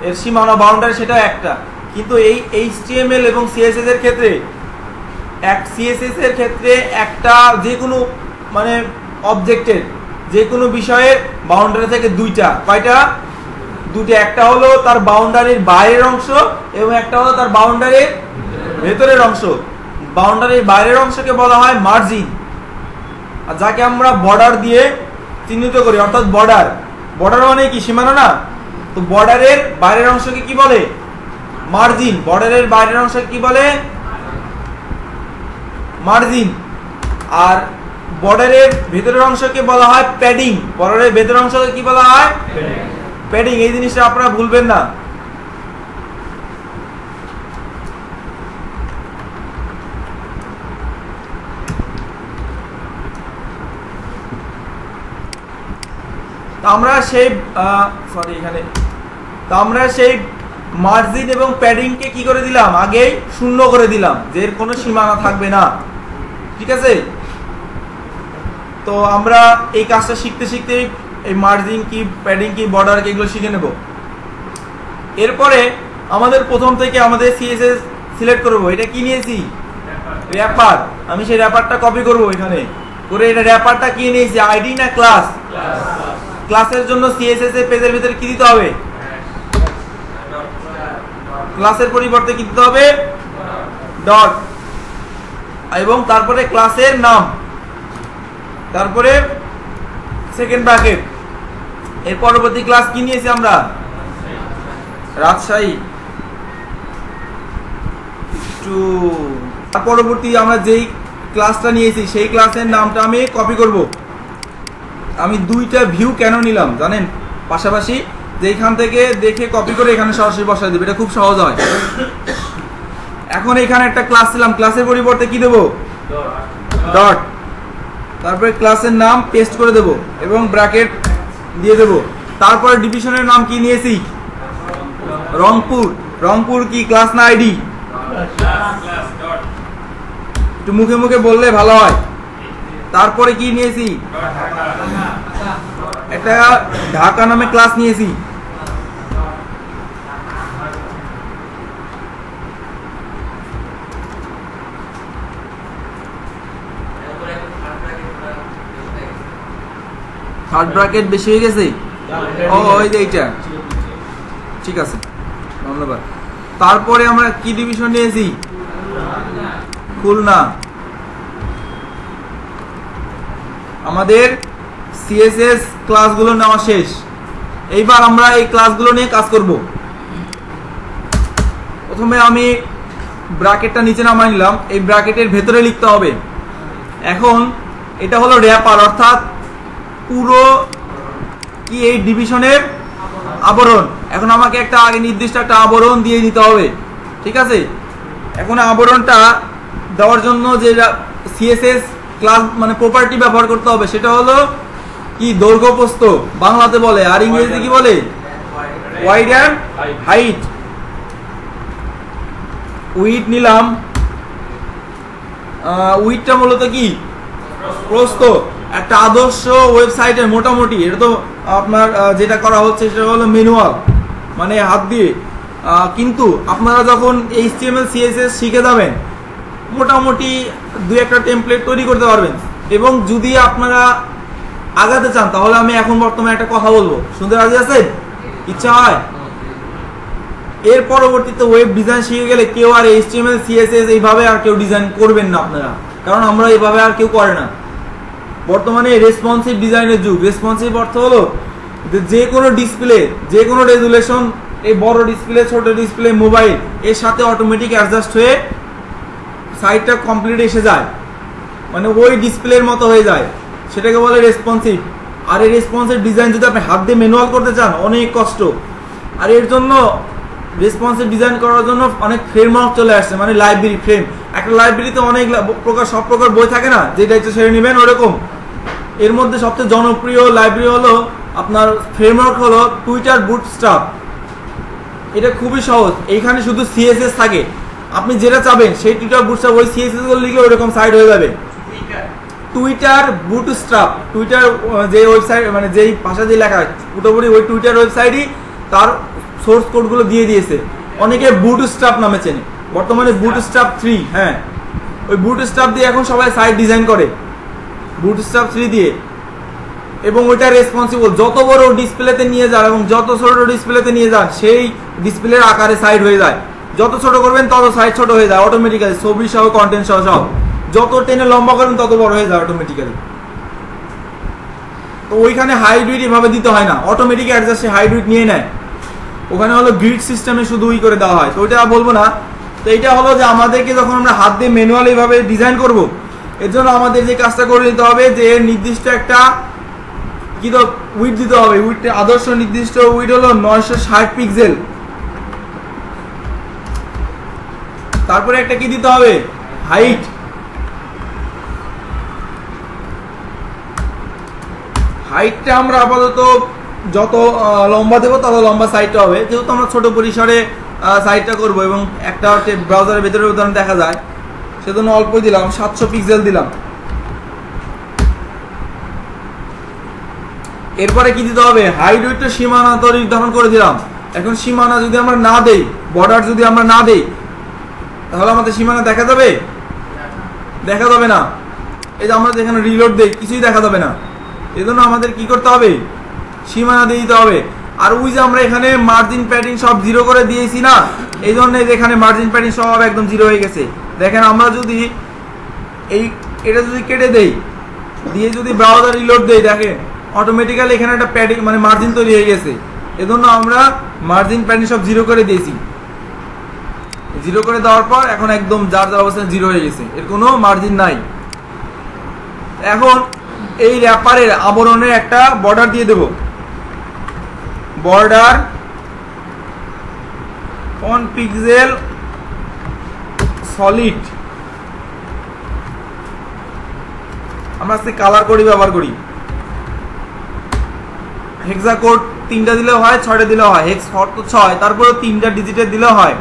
এর সীমানা বাউন্ডারি সেটা একটা, কিন্তু এই এইচটিএমএল এবং সিএসএস এর ক্ষেত্রে সিএসএস এর ক্ষেত্রে একটা যে কোনো মানে অবজেক্টের যে কোনো বিষয়ের বাউন্ডারি থেকে দুইটা, কয়টা? দুটো। একটা হলো তার বাউন্ডারির বাইরের অংশ এবং একটা হলো তার বাউন্ডারির ভেতরের অংশ। বাউন্ডারির বাইরের অংশকে বলা হয় মার্জিন, আর যাকে আমরা বর্ডার দিয়ে চিহ্নিত করি, অর্থাৎ বর্ডার। বর্ডার মানে কি? সীমানা না? তো বর্ডারের বাইরের অংশকে কি বলে? মার্জিন। বর্ডারের বাইরের অংশকে কি বলে? মার্জিন। আর বর্ডারের ভেতরের অংশকে বলা হয় প্যাডিং। বর্ডারের ভেতরের অংশকে কি বলা হয়? প্যাডিং, এই জিনিসটা আপনারা ভুলবেন না। আমরা সেই মার্জিন এবং প্যাডিংকে কি করে দিলাম, আগেই শূন্য করে দিলাম, যে এর কোনো সীমানা থাকবে না। ঠিক আছে, তো আমরা এই কাজটা শিখতে শিখতে এই মার্জিন কি, প্যাডিং কি, বর্ডার কি, এগুলো শিখে নেব। এরপরে আমাদের প্রথম থেকে আমাদের সিএসএস সিলেক্ট করব। এটা কি নিয়েছি, র্যাপার। আমি সেই র্যাপারটা কপি করব এখানে করে। এটা র্যাপারটা কি নিয়েছি, আইডি না ক্লাস? ক্লাসের জন্য সিএসএস এর পেজের ভিতরে কি দিতে হবে, ক্লাসের পরিবর্তে কি দিতে হবে, ডট, এবং তারপরে ক্লাসের নাম, তারপরে সেকেন্ড ব্র্যাকেট। এর পরবর্তী ক্লাস কি নিয়েছি আমরা, রাজশাহী। পরবর্তী আমরা যেই ক্লাসটা নিয়েছি সেই ক্লাসের নামটা আমি কপি করব। আমি দুইটা ভিউ কেন নিলাম জানেন, পাশাপাশি যে এখান থেকে দেখে কপি করে এখানে সরাসরি বসাই দেব, এটা খুব সহজ হয়। এখন এখানে একটা ক্লাস ছিলাম, ক্লাসের পরিবর্তে কি দেব, ডট, তারপরে ক্লাসের নাম পেস্ট করে দেব এবং ব্র্যাকেট দিয়ে দেব। তারপরে ডিভিশনের নাম কি নিয়েছি, রংপুর। রংপুর কি ক্লাস না আইডি? একটু মুখে মুখে বললে ভালো হয়। তারপরে কি নিয়েছি, একটা ঢাকা নামে ক্লাস নিয়েছি। থার্ড ব্র্যাকেট বেশি হয়ে গেছে, ও ওই যে এইটা, ঠিক আছে, ধন্যবাদ। তারপরে আমরা কি ডিভিশন নিয়েছি, খুলনা। আমাদের সিএসএস ক্লাসগুলো নেওয়া শেষ। এইবার আমরা এই ক্লাসগুলো নিয়ে কাজ করব। প্রথমে আমি ব্র্যাকেটটা নিচে নামাই নিলাম, এই ব্র্যাকেটের ভেতরে লিখতে হবে। এখন এটা হলো র্যাপার, অর্থাৎ পুরো কি এই ডিভিশনের আবরণ। এখন আমাকে একটা আগে নির্দিষ্ট একটা আবরণ দিয়ে দিতে হবে, ঠিক আছে। এখন আবরণটা দেওয়ার জন্য যে সিএসএস ক্লাস মানে প্রপার্টি ব্যবহার করতে হবে, সেটা হলো কি, দৈর্ঘ্য প্রস্থ বাংলাতে বলে, আর ইংরেজিতে কি বলে, ওয়াইড এন্ড হাইট। উইডথ নিলাম, উইডথটা মূলত কি, প্রস্থ। একটা আদর্শ ওয়েবসাইটের মোটামুটি, এটা তো আপনার যেটা করা হচ্ছে সেটা হলো ম্যানুয়াল, মানে হাত দিয়ে। কিন্তু আপনারা যখন এইচটিএমএল সিএসএস শিখে যাবেন, মোটামুটি দুই একটা টেমপ্লেট তৈরি করতে পারবেন। এবং যদি আপনারা আগাতে চান, তাহলে আমি এখন বর্তমানে একটা কথা বলবো, শুনতে রাজি আছেন? ইচ্ছা হয়? এর পরবর্তীতে ওয়েব ডিজাইন শিখে গেলে কেউ আর এইচটিএমএল সিএসএস এইভাবে আর কেউ ডিজাইন করবেন না আপনারা, কারণ আমরা এইভাবে আর কেউ করে না। বর্তমানে রেসপন্সিভ ডিজাইনের যুগ। রেসপন্সিভ অর্থ হলো যে কোনো ডিসপ্লে, যে কোনো রেজুলেশন, এই বড় ডিসপ্লে, ছোট ডিসপ্লে, মোবাইল, এর সাথে অটোমেটিক অ্যাডজাস্ট হয়ে সাইটটা কমপ্লিট এসে যায়, মানে ওই ডিসপ্লের মতো হয়ে যায়, সেটাকে বলে রেসপন্সিভ। আর এই রেসপন্সিভ ডিজাইন যদি আপনি হাত দিয়ে ম্যানুয়াল করতে চান, অনেক কষ্ট। আর এর জন্য রেসপন্সিভ ডিজাইন করার জন্য অনেক ফ্রেমওয়ার্ক চলে আসছে, মানে লাইব্রেরি ফ্রেম। একটা লাইব্রেরিতে অনেক প্রকার, সব প্রকার বই থাকে না, যেটা ইচ্ছে সেরে নেবেন ওরকম। এর মধ্যে সবচেয়ে জনপ্রিয় লাইব্রেরি হলো আপনার ফ্রেমওয়ার্ক হলো টুইটার বুটস্ট্র্যাপ। এটা খুবই সহজ, এইখানে শুধু সিএসএস থাকে, আপনি যেটা চাবেন সেই টুইটার বুটস্ট্র্যাপ, ওই সিএসএস গুলো লিখলে ওরকম সাইট হয়ে যাবে। টুইটার বুটস্ট্র্যাপ, টুইটার যে ওয়েবসাইট, মানে যেই ভাষা দিয়ে লেখা, পুরোপুরি ওই টুইটার ওয়েবসাইটই তার সোর্স কোডগুলো দিয়ে দিয়েছে। অনেকে বুটস্ট্র্যাপ নামে চেনে, বর্তমানে বুটস্ট্র্যাপ 3, হ্যাঁ, ওই বুটস্ট্র্যাপ দিয়ে এখন সবাই সাইট ডিজাইন করে, বুটস্ট্র্যাপ 3 দিয়ে। এবং ওইটা রেসপন্সিবল, যত বড় ডিসপ্লেতে নিয়ে যান এবং যত ছোট ডিসপ্লেতে নিয়ে যান, সেই ডিসপ্লের আকারে সাইট হয়ে যায়। যত ছোট করবেন তত সাইট ছোট হয়ে যায় অটোমেটিক্যালি, ছবি সহ, কন্টেন্ট সহ সব। যত টেনে লম্বা করবেন তত বড় হয়ে যায় অটোমেটিক্যালি। তো ওইখানে হাইট উইডথ এভাবে দিতে হয় না, অটোমেটিক অ্যাডজাস্টে হাইট উইডথ নিয়ে নেয়। ওখানে হলো গ্রিড সিস্টেমে শুধু ই করে দেওয়া হয়, তো ওইটা বলবো না। তো এটা হলো যে আমাদেরকে যখন আমরা হাত দিয়ে ম্যানুয়াল এইভাবে ডিজাইন করব, এর জন্য আমাদের যে কাজটা করে নিতে হবে, যে নির্দিষ্ট একটা কি তো উইডথ দিতে হবে। উইডথ আদর্শ নির্দিষ্ট উইডথ হলো 960 পিক্সেল। তারপরে একটা কি দিতে হবে, হাইট। হাইটটা আমরা আপাতত যত লম্বা দেবো তত লম্বা সাইডটা হবে, যেহেতু আমরা ছোট পরিসরে সাইডটা করব এবং একটা ব্রাউজারের ভেতরে উদাহরণ দেখা যায়, সেজন্য অল্পই দিলাম, 700 পিক্সেল দিলাম। এরপরে কি দিতে হবে, হাইট উইডথ সীমানা তো নির্ধারণ করে দিলাম। এখন সীমানা যদি আমরা না দেই, বর্ডার যদি আমরা না দেই, তাহলে আমাদের সীমানা দেখা যাবে? দেখা যাবে না। এই যে আমরা যেখানে রিলোড দেই কিছুই দেখা যাবে না। এই জন্য আমাদের কি করতে হবে, সীমানা দিয়ে দিতে হবে। আর ওই যে আমরা এখানে মার্জিন প্যাডিং সব 0 করে দিয়েছি না, এই জন্য এখানে মার্জিন প্যাডিং সব একদম 0 হয়ে গেছে। দেখেন আমরা যদি এটা যদি কেটে দেই, দিয়ে যদি ব্রাউজার রিলোড দেই, দেখেন অটোমেটিক্যালি এখানে একটা প্যাডিং মানে মার্জিন তৈরি হয়ে গেছে। এজন্য আমরা মার্জিন প্যাডিং সব 0 করে দিয়েছি। 0 করে দেওয়ার পর এখন একদম যার যার অবস্থায় 0 হয়ে গেছে, এর কোনো মার্জিন নাই। এখন এই র্যাপারের আবরণে একটা বর্ডার দিয়ে দেব, বর্ডার 1 পিক্সেল সলিড। আমরা আজকে কালার কোডই ব্যবহার করি। হেক্সা কোড 3টা দিলেও হয়, 6টা দিলেও হয়। হেক্স অর্থ 6, তারপরে 3টা ডিজিটের দিলেও হয়।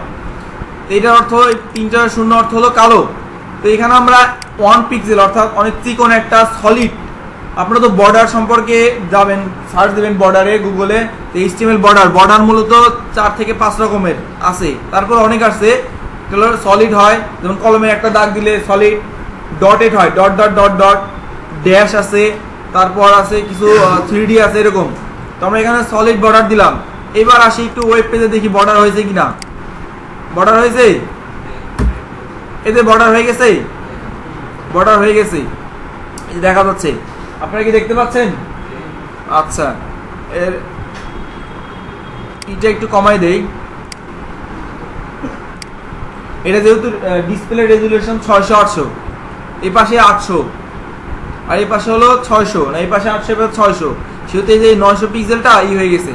এটার অর্থ 3টা 0 অর্থ হলো কালো। তো এখানে আমরা 1 পিক্সেল অর্থাৎ অনেক চিকন একটা সলিড। আপনারা তো বর্ডার সম্পর্কে যাবেন, সার্চ দেবেন বর্ডারে গুগলে, HTML বর্ডার মূলত 4 থেকে 5 রকমের আছে। তারপর অনেক আছে সলিড হয়, যেমন কলমে একটা দাগ দিলে সলিড, ডটেড হয়, dot dot dot dot, dash আছে, তারপর আছে কিছু 3D আছে এরকম। তো আমরা এখানে সলিড বর্ডার দিলাম। এবার আসি একটু ওয়েব পেজে দেখি বর্ডার হয়েছে কিনা। বর্ডার হয়েছে, এতে বর্ডার হয়ে গেছে, বর্ডার হয়ে গেছে, দেখা যাচ্ছে। আপনারা কি দেখতে পাচ্ছেন? আচ্ছা, এর এটা একটু কমাই দেই। এটা যেহেতু ডিসপ্লে রেজুলেশন 600/800, এই পাশে 800 আর এই পাশে হলো 600, না এই পাশে 800 এবার 600, সেহেতু এই যে 900 পিক্সেলটা হয়ে গেছে।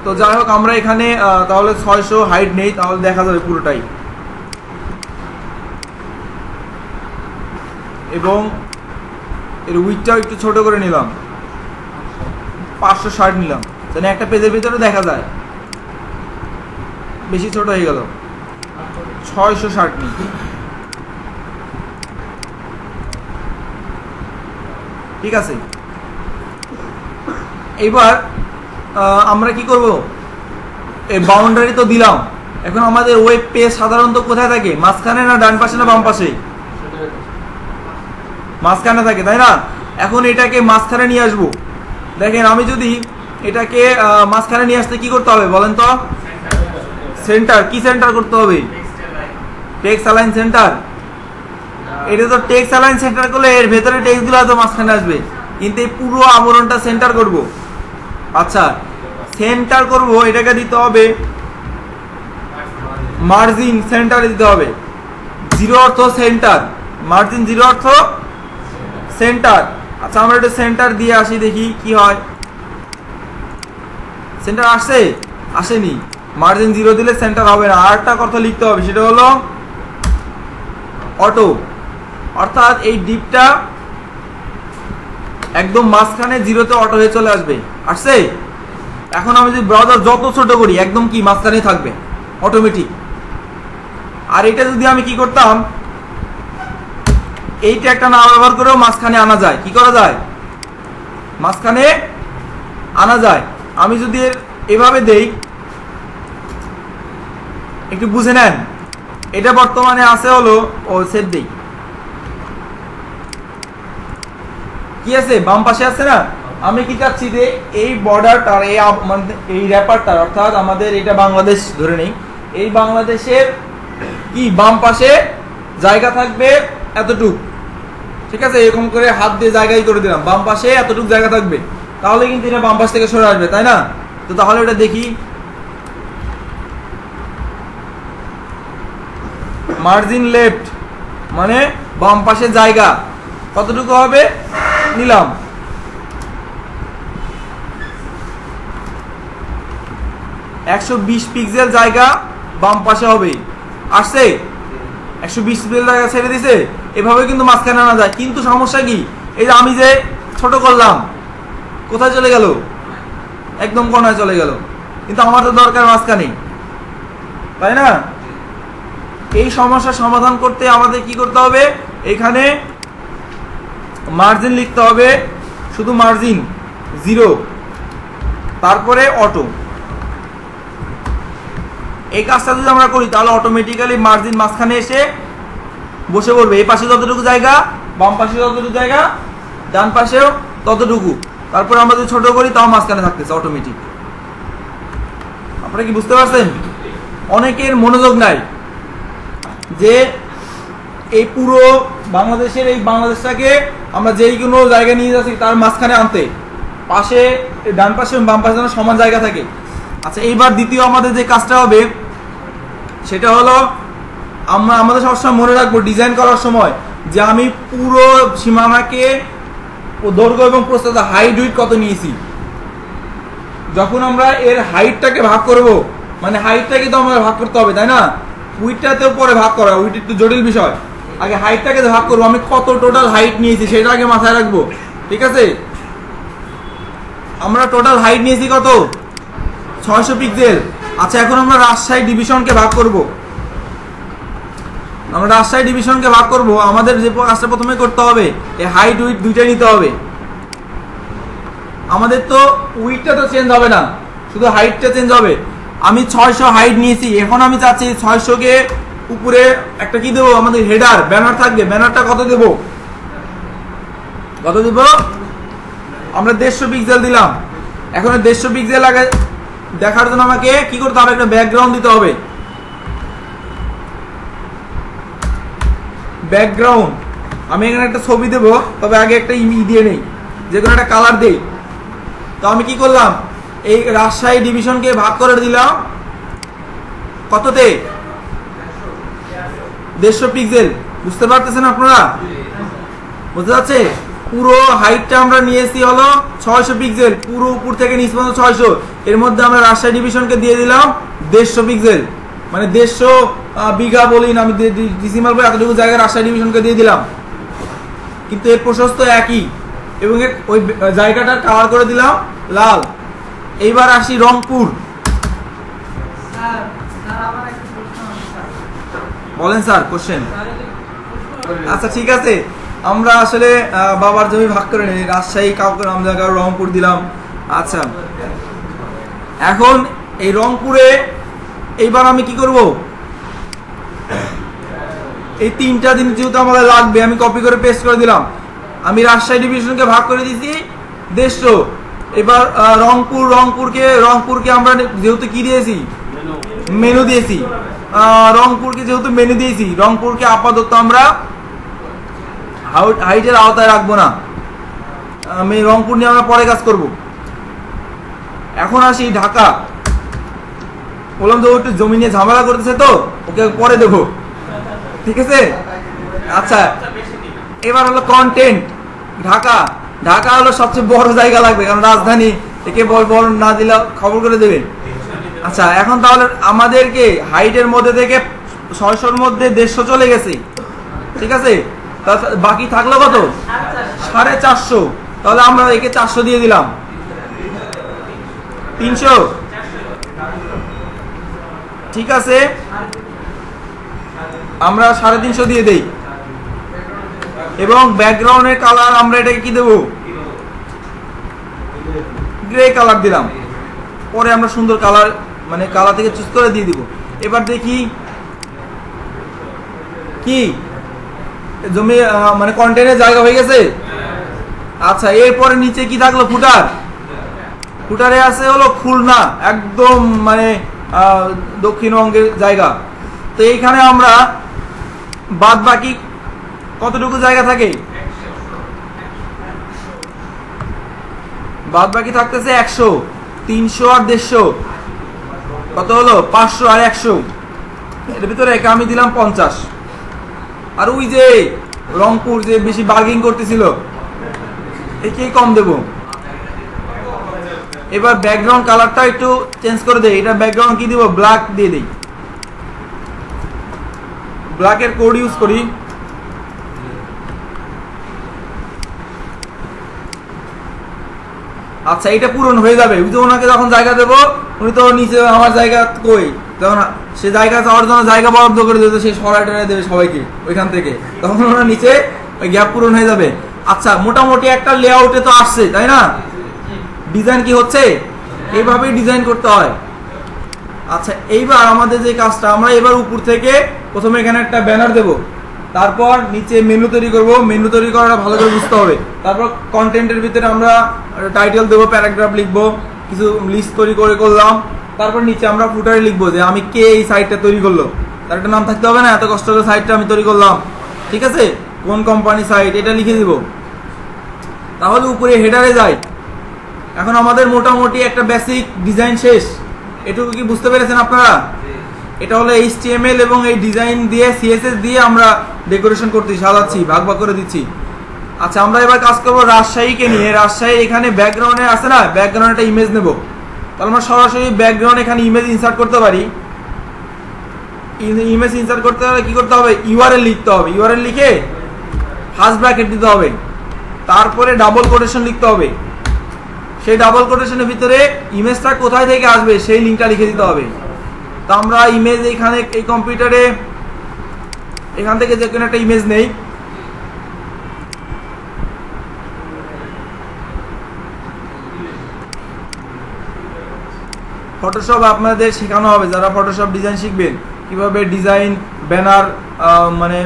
তো যাই হোক, আমরা এখানে তাহলে 600 হাইট নেই, তাহলে দেখা যাবে পুরোটাই। এবং এর উইডথটাও একটু ছোট করে নিলাম, 560 নিলাম, যেন একটা পেজের ভিতরে দেখা যায়। বেশি ছোট হয়ে গেল, 660 নিই। ঠিক আছে, এবার আমরা কি করব, এই বাউন্ডারি তো দিলাম। এখন আমাদের ওয়েব পেজ সাধারণত কোথায় থাকে, মাঝখানে না ডান পাশে না বাম পাশে? মাঝখানে থাকে, তাই না? এখন এটাকে মাঝখানে নিয়ে আসবো। দেখেন আমি যদি এটাকে মাঝখানে নিয়ে আসতে কি করতে হবে বলেন তো? সেন্টার। কি সেন্টার করতে হবে? Text align centre. এটা তো টেক্সট অ্যালাইন সেন্টার করলে এর ভেতরে টেক্সটগুলো তো মাঝখানে আসবে, কিন্তু এই পুরো আবরণটা সেন্টার করব। আচ্ছা, সেন্টার করব, এটাকে দিতে হবে মার্জিন সেন্টারে দিতে হবে। 0 অর্থ সেন্টার, মার্জিন 0 অর্থ সেন্টার। আচ্ছা, আমরা একটু সেন্টার দিয়ে আসি, দেখি কি হয়। সেন্টার আসছে? আসেনি। মার্জিন 0 দিলে সেন্টার হবে না। আর একটা কথা লিখতে হবে, সেটা হলো অটো, অর্থাৎ এই ডিপটা একদম মাঝখানে 0-তে অটো হয়ে চলে আসবে। আসছে? এখন আমি যদি ব্রাউজার যত ছোট করি একদম কি মাঝখানে থাকবে অটোমেটিক। আর এটা যদি আমি কি করতাম, এইটা একটা না ব্যবহার করেও মাঝখানে আনা যায়। কি করা যায়? মাঝখানে আনা যায়। আমি যদি এভাবে দেই, একটু বুঝে নেন। এটা বর্তমানে আছে হলো সেভ দেই, কি আছে বাম পাশে আছে না? আমি কি চাচ্ছি যে এই বর্ডারটার এই র্যাপারটার, অর্থাৎ আমাদের এটা বাংলাদেশ ধরে নেই, এই বাংলাদেশের কি বাম পাশে জায়গা থাকবে এতটুক। ঠিক আছে, এরকম করে হাত দিয়ে জায়গায় করে দিলাম, বাম পাশে এতটুক জায়গা থাকবে। তাহলে কিন্তু এটা বাম পাশ থেকে সরে আসবে, তাই না? তো তাহলে এটা দেখি, মার্জিন লেফট মানে বাম পাশে জায়গা কতটুকু হবে নিলাম, 120 পিক্সেল জায়গা বাম পাশে হবে। আসছে 120 পিক্সেল জায়গা ছেড়ে দিছে, এভাবে কিন্তু মাঝখানে আনা যায়। কিন্তু সমস্যা কি, এই যে আমি যে ছোট করলাম, কোথায় চলে গেল? একদম কোণায় চলে গেল। কিন্তু আমার তো দরকার মাঝখানে, তাই না? এই সমস্যার সমাধান করতে আমাদের কি করতে হবে, এখানে মার্জিন লিখতে হবে, শুধু মার্জিন 0, তারপরে অটো। এই কাজটা যদি আমরা করি তাহলে অটোমেটিক্যালি মার্জিন মাঝখানে এসে বসে পড়বে। এই পাশে যতটুকু জায়গা, বাম পাশে যতটুকু জায়গা, ডান পাশেও ততটুকু। তারপরে আমরা যদি ছোট করি তাও মাঝখানে থাকতেছে অটোমেটিক। আপনারা কি বুঝতে পারছেন? অনেকের মনোযোগ নাই যে এই পুরো বাংলাদেশের এই বাংলাদেশটাকে আমরা যেই কোনো জায়গায় নিয়ে যাচ্ছি তার মাঝখানে আনতে, পাশে ডান পাশে এবং বাম পাশে যেন সমান জায়গা থাকে। আচ্ছা, এইবার দ্বিতীয় আমাদের যে কাজটা হবে সেটা হলো, আমরা আমাদের সবসময় মনে রাখবো ডিজাইন করার সময় যে আমি পুরো সীমানাকে দৈর্ঘ্য এবং প্রস্থ হাইট উইডথ কত নিয়েছি। যখন আমরা এর হাইটটাকে ভাগ করব, মানে হাইটটাকে তো আমাদের ভাগ করতে হবে, তাই না? উইডথটাতেও পরে ভাগ করা, উইডথ একটু জটিল বিষয়। আগে হাইটটাকে ভাগ করবো, আমি কত টোটাল হাইট নিয়েছি সেটা আগে মাথায় রাখবো, ঠিক আছে? আমরা টোটাল হাইট নিয়েছি কত? 600 পিক্সেল। আচ্ছা, এখন আমরা রাজশাহী ডিভিশনকে ভাগ করব। আমরা রাজশাহী ডিভিশনকে ভাগ করব, আমাদের যে কাজটা প্রথমে করতে হবে, এই হাইট উইডথ দুইটাই নিতে হবে। আমাদের তো উইডথটা তো চেঞ্জ হবে না, শুধু হাইটটা চেঞ্জ হবে। আমি 600 হাইট নিয়েছি, এখন আমি চাচ্ছি 600 কে উপরে একটা কি দেবো, আমাদের হেডার ব্যানার থাকবে। ব্যানারটা কত দেব? কত দেব? আমরা 150 পিক্সেল দিলাম। এখন 150 পিক্সেল আগে দেখার জন্য আমাকে কি করতে হবে, একটা ব্যাকগ্রাউন্ড দিতে হবে। ব্যাকগ্রাউন্ড আমি এখানে একটা ছবি দেব, তবে আগে একটা দিয়ে নেই, যে কোনো একটা কালার দেই। তো আমি কি করলাম, এই রাজশাহী ডিভিশনকে ভাগ করে দিলাম কততে? 150 পিক্সেল। বুঝতে পারতেছেন আপনারা? বুঝতে যাচ্ছে? পুরো হাইটটা আমরা নিয়েছি হলো 600 পিক্সেল, পুরো উপর থেকে নিচ পর্যন্ত 600। এর মধ্যে আমরা রাজশাহী ডিভিশনকে দিয়ে দিলাম 150 পিক্সেল, মানে 150 বিঘা বলি না, আমি ডিসিমাল করে এতটুকু জায়গায় রাজশাহী ডিভিশনকে দিয়ে দিলাম। কিন্তু এর প্রশস্ত একই, এবং ওই জায়গাটার কালার করে দিলাম লাল। এইবার আসি রংপুর। বলেন স্যার, কোশ্চেন? আচ্ছা, ঠিক আছে, আমরা আসলে বাবার জমি ভাগ করে নিই, রাজশাহী কাউকে নাম জায়গা রংপুর দিলাম। আচ্ছা, এখন এই রংপুরে এইবার আমি কি করব, এই তিনটা জিনিস যেহেতু আমাদের লাগবে, আমি কপি করে পেস্ট করে দিলাম। আমি রাজশাহী ডিভিশনকে ভাগ করে দিয়েছি 150। এবার রংপুরকে আমরা যেহেতু কি দিয়েছি, মেনু দিয়েছি, রংপুরকে যেহেতু মেনু দিয়েছি, রংপুরকে আপাতত আমরা হাইটের আওতায় রাখবো না। আমি রংপুর নিয়ে আমরা পরে কাজ করব। এখন আসি ঢাকা। বললাম তো একটু জমি নিয়ে ঝামেলা করতেছে, তো ওকে পরে দেবো, ঠিক আছে? আচ্ছা, এবার হলো কন্টেন্ট। ঢাকা ঢাকা হলো সবচেয়ে বড় জায়গা লাগবে, কারণ রাজধানী, একে বড় না দিলে খবর করে দেবে। আচ্ছা, এখন তাহলে আমাদেরকে হাইটের মধ্যে থেকে 600-র মধ্যে 150 চলে গেছে, ঠিক আছে? বাকি থাকলো কত? 450। তাহলে আমরা একে 400 দিয়ে দিলাম। 300, ঠিক আছে, আমরা 350 দিয়ে দেই। এবং ব্যাকগ্রাউন্ডের কালার আমরা এটাকে কি দেব? গ্রে কালার দিলাম। পরে আমরা সুন্দর কালার, মানে কালার থেকে চুজ করে দিয়ে দিব। এবার দেখি কি জমি, মানে কন্টেন্টের জায়গা হয়ে গেছে। আচ্ছা, এরপরে নিচে কি থাকলো? ফুটার। ফুটারে আছে হলো খুলনা, একদম মানে দক্ষিণবঙ্গের জায়গা। তো এইখানে আমরা বাদ বাকি কতটুকু জায়গা থাকে? বাদ বাকি থাকতেছে 100, 300 আর 150, কত হলো? 500 আর 100। এর ভিতরে একে আমি দিলাম 50। আর ওই যে রংপুর যে বেশি বার্গেনিং করতেছিল, একেই কম দেব। এবার ব্যাকগ্রাউন্ড কালারটা একটু চেঞ্জ করে দেই। এটা ব্যাকগ্রাউন্ড কি দিব, ব্ল্যাক দিয়ে দেই, ব্ল্যাকের কোড ইউজ করি। আচ্ছা এটা পূরণ হয়ে যাবে, ওনাকে যখন জায়গা দেবো উনি তো নিচে আমার জায়গা কই, তখন সে জায়গা যাওয়ার জন্য জায়গা বরাদ্দ করে দেবে, সে সরাই টরাই দেবে সবাইকে ওইখান থেকে, তখন ওনার নিচে ওই গ্যাপ পূরণ হয়ে যাবে। আচ্ছা মোটামুটি একটা লেআউটে তো আসছে তাই না, ডিজাইন কি হচ্ছে, এইভাবেই ডিজাইন করতে হয়। আচ্ছা এইবার আমাদের যে কাজটা, আমরা এবার উপর থেকে প্রথমে এখানে একটা ব্যানার দেব, তারপর নিচে মেনু তৈরি করব। মেনু তৈরি করাটা ভালো করে বুঝতে হবে। তারপর কন্টেন্টের ভিতরে আমরা টাইটেল দেবো, প্যারাগ্রাফ লিখবো, কিছু লিস্ট তৈরি করে করলাম। তারপর নিচে আমরা ফুটারে লিখবো যে আমি কে এই সাইটটা তৈরি করলো, তার একটা নাম থাকতে হবে না, এত কষ্ট করে সাইটটা আমি তৈরি করলাম, ঠিক আছে, কোন কোম্পানি সাইট, এটা লিখে দিব। তাহলে উপরে হেডারে যাই। এখন আমাদের মোটামুটি একটা বেসিক ডিজাইন শেষ। এটুকু কি বুঝতে পেরেছেন আপনারা? এটা হলো HTML এবং এই ডিজাইন দিয়ে CSS দিয়ে আমরা ডেকোরেশন করতেছি, সাজাচ্ছি, ভাগ ভাগ করে দিচ্ছি। আচ্ছা আমরা এবার কাজ করবো রাজশাহীকে নিয়ে। রাজশাহী এখানে ব্যাকগ্রাউন্ডে আছে না, ব্যাকগ্রাউন্ডে একটা ইমেজ নেব। তাহলে আমরা সরাসরি ব্যাকগ্রাউন্ড এখানে ইমেজ ইনসার্ট করতে পারি। ইমেজ ইনসার্ট করতে হলে কি করতে হবে, URL লিখতে হবে। URL লিখে ফার্স্ট ব্র্যাকেট দিতে হবে, তারপরে ডাবল কোটেশন লিখতে হবে। সেই ডাবল কোটেশনের ভিতরে ইমেজটা কোথায় থেকে আসবে সেই লিঙ্কটা লিখে দিতে হবে। তো আমরা ইমেজ এখানে এই কম্পিউটারে এখান থেকে যে কোনো একটা ইমেজ নেই, ফটোশপ আপনাদের শেখানো হবে, যারা ফটোশপ ডিজাইন শিখবেন কিভাবে ডিজাইন, ব্যানার, মানে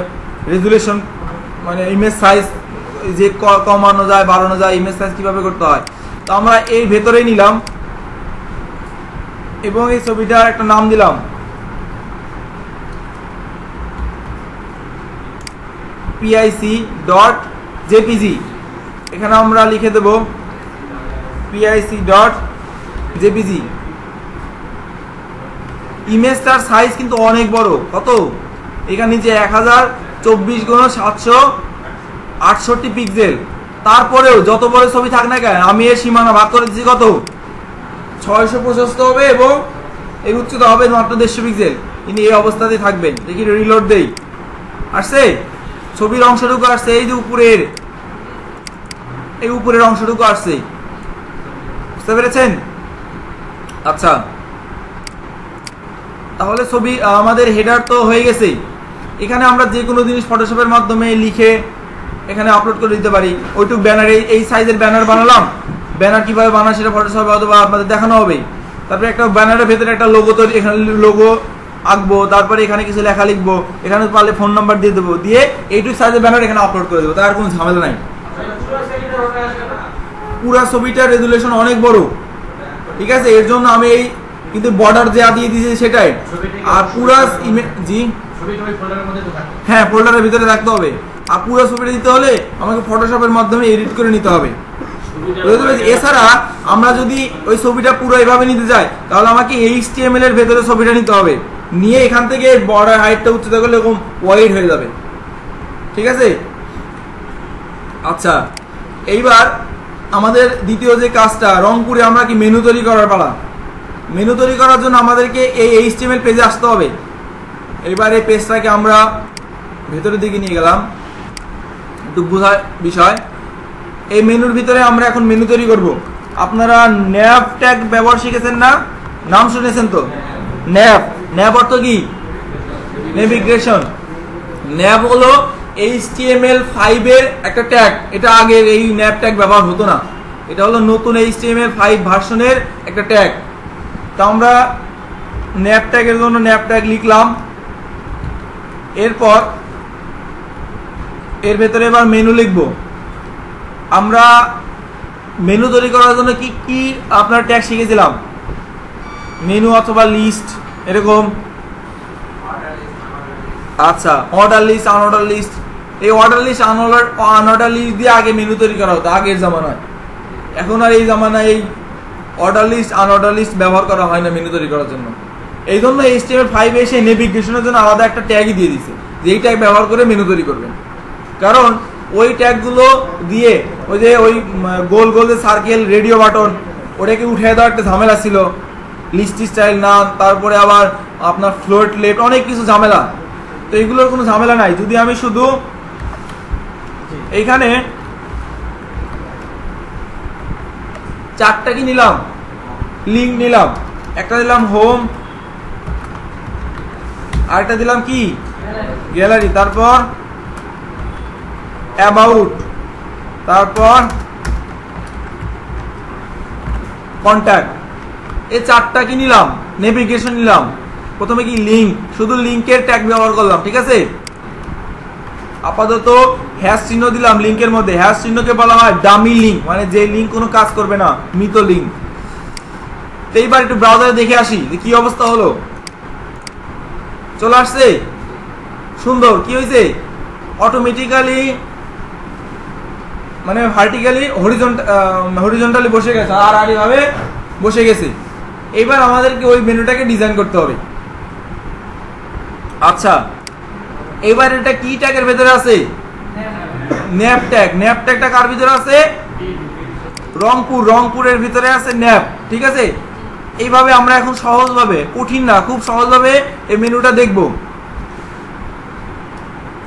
রেজুলেশন, মানে ইমেজ সাইজ যে কমানো যায় বাড়ানো যায়, ইমেজ সাইজ কিভাবে করতে হয়। তো আমরা এই ভেতরেই নিলাম এবং এই ছবিটার একটা নাম দিলাম pic.jpg। এখানে আমরা লিখে দেব pic.jpg। ইমেজটার সাইজ কিন্তু অনেক বড়, কত, এখানে নিচে 1024x768 পিক্সেল। তারপরেও যত বড় ছবি থাক না কেন, আমি এর সীমানা ভাগ করে দিচ্ছি কত, 600 প্রশস্ত হবে এবং এর উচ্চতা হবে মাত্র 150 পিক্সেল। ইনি এই অবস্থাতেই থাকবেন। দেখি রিলোড দেই, আসছে ছবির অংশটুকু আসছে, এই যে উপরের এই উপরের অংশটুকু আসছে, বুঝতে পেরেছেন? আচ্ছা তাহলে ছবি আমাদের হেডার তো হয়ে গেছে। এখানে আমরা যে কোনো জিনিস ফটোশপের মাধ্যমে লিখে এখানে আপলোড করে দিতে পারি। ওইটুক ব্যানার, এই সাইজের ব্যানার বানালাম, ব্যানার কিভাবে বানায় সেটা ফটোশপে অথবা আপনাদের দেখানো হবে। তারপরে একটা ব্যানারের ভেতরে একটা লোগো তৈরি, এখানে লোগো আঁকবো, তারপরে এখানে কিছু লেখা লিখবো, এখানে পারলে ফোন নাম্বার দিয়ে দেবো, দিয়ে এইটুক সাইজের ব্যানার এখানে আপলোড করে দেবো, তার কোনো ঝামেলা নাই। পুরা ছবিটার রেজুলেশন অনেক বড়, ঠিক আছে, এর জন্য আমি এই কিন্তু বর্ডার যা দিয়ে দিয়েছি সেটাই। আর পুরা জি হ্যাঁ ফোল্ডারের ভিতরে রাখতে হবে। আর পুরো ছবিটা দিতে হলে আমাকে ফটোশপের মাধ্যমে এডিট করে নিতে হবে। এছাড়া আমরা যদি ওই ছবিটা পুরো এভাবে নিতে যাই তাহলে আমাকে HTML এর ভেতরে ছবিটা নিতে হবে, নিয়ে এখান থেকে বর্ডার হাইটটা উচ্চতা করলে এরকম ওয়াইড হয়ে যাবে, ঠিক আছে। আচ্ছা এইবার আমাদের দ্বিতীয় যে কাজটা, রংপুরে আমরা কি মেনু তৈরি করার পালা। মেনু তৈরি করার জন্য আমাদেরকে এই HTML পেজে আসতে হবে। এবার এই পেজটাকে আমরা ভেতরের দিকে নিয়ে গেলাম, একটু বোঝার বিষয়। এই মেনুর ভিতরে আমরা এখন মেনু তৈরি করব। আপনারা ন্যাভ ট্যাগ ব্যবহার শিখেছেন না, নাম শুনেছেন তো? ন্যাভ, ন্যাভ অর্থ কি, নেভিগেশন। ন্যাভ হলো HTML5 এর একটা ট্যাগ। এটা আগে এই ন্যাভ ট্যাগ ব্যবহার হতো না, এটা হলো নতুন HTML5 ভার্সনের একটা ট্যাগ। তো আমরা ন্যাভ ট্যাগের জন্য ন্যাভ ট্যাগ লিখলাম। এরপর এর ভেতরে এবার মেনু লিখব। আমরা মেনু তৈরি করার জন্য কি কি আপনার ট্যাগ শিখেছিলাম, মেনু অথবা লিস্ট এরকম। আচ্ছা অর্ডার লিস্ট, আনঅর্ডার লিস্ট। এই অর্ডার লিস্ট আনঅর্ডার লিস্ট দিয়ে আগে মেনু তৈরি করা হতো আগের জামানায়। এখন আর এই জামানায় এই অর্ডার লিস্ট আনঅর্ডার লিস্ট ব্যবহার করা হয় না মেনু তৈরি করার জন্য। এই জন্য HTML5 এসে নেভিগেশনের জন্য আলাদা একটা ট্যাগই দিয়ে দিছে, যে এই ট্যাগ ব্যবহার করে মেনু তৈরি করবেন। কারণ ওই ট্যাগগুলো দিয়ে ওই যে ওই গোল গোল যে সার্কেল, রেডিও বাটন, ওটাকে উঠে দেওয়ার একটা ঝামেলা ছিল, লিস্ট স্টাইল না, তারপরে আবার আপনার ফ্লোট লেফট অনেক কিছু ঝামেলা। তো এগুলোর কোনো ঝামেলা নাই, যদি আমি শুধু এইখানে 4টা কি নিলাম, লিঙ্ক নিলাম, একটা দিলাম হোম, আরেকটা দিলাম কি গ্যালারি, তারপর অ্যাবাউট, তারপর কন্ট্যাক্ট, এই 4টা কি নিলাম, নেভিগেশন নিলাম। প্রথমে কি লিঙ্ক, শুধু লিঙ্কের ট্যাগ ব্যবহার করলাম, ঠিক আছে। আপাতত হ্যাশ চিহ্ন দিলাম লিঙ্কের মধ্যে, হ্যাশ চিহ্নকে বলা হয় ডামি লিঙ্ক, মানে যে লিঙ্ক কোনো কাজ করবে না, মৃত লিঙ্ক। তো এইবার একটু ব্রাউজারে দেখে আসি যে কি অবস্থা হলো। চলে আসছে, সুন্দর। কি হয়েছে, অটোমেটিক্যালি মানে ভার্টিক্যালি হরিজন্টালি বসে গেছে, আর এইভাবে বসে গেছে। এইবার আমাদেরকে ওই মেনুটাকে ডিজাইন করতে হবে। আচ্ছা, এবার এটা কি ট্যাগের ভেতরে আছে, ন্যাপ ট্যাগ। ন্যাপ ট্যাগটা কার ভিতরে আছে, রংপুরের ভিতরে আছে ন্যাপ, ঠিক আছে। এইভাবে আমরা এখন সহজভাবে, কঠিন না, খুব সহজভাবে এই মেনুটা দেখব।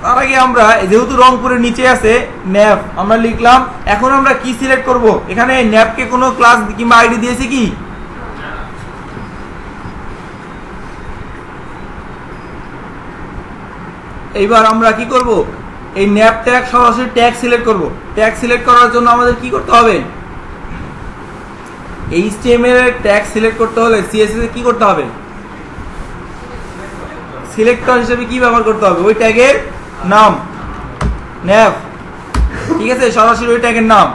তার আগে আমরা যেহেতু রংপুরের নিচে আছে ন্যাপ, আমরা লিখলাম। এখন আমরা কি সিলেক্ট করব, এখানে ন্যাপকে কোনো ক্লাস কিংবা আইডি দিয়েছে কি, এইবার আমরা কি করব, এই ন্যাপ ট্যাগ সরাসরি ট্যাগ সিলেক্ট করব। ট্যাগ সিলেক্ট করার জন্য আমাদের কি করতে হবে, HTML এর ট্যাগ সিলেক্ট করতে হলে CSS এ কি করতে হবে, সিলেক্টর হিসেবে কি ব্যবহার করতে হবে, ওই ট্যাগের নাম ন্যাপ, ঠিক আছে, সরাসরি ওই ট্যাগের নাম।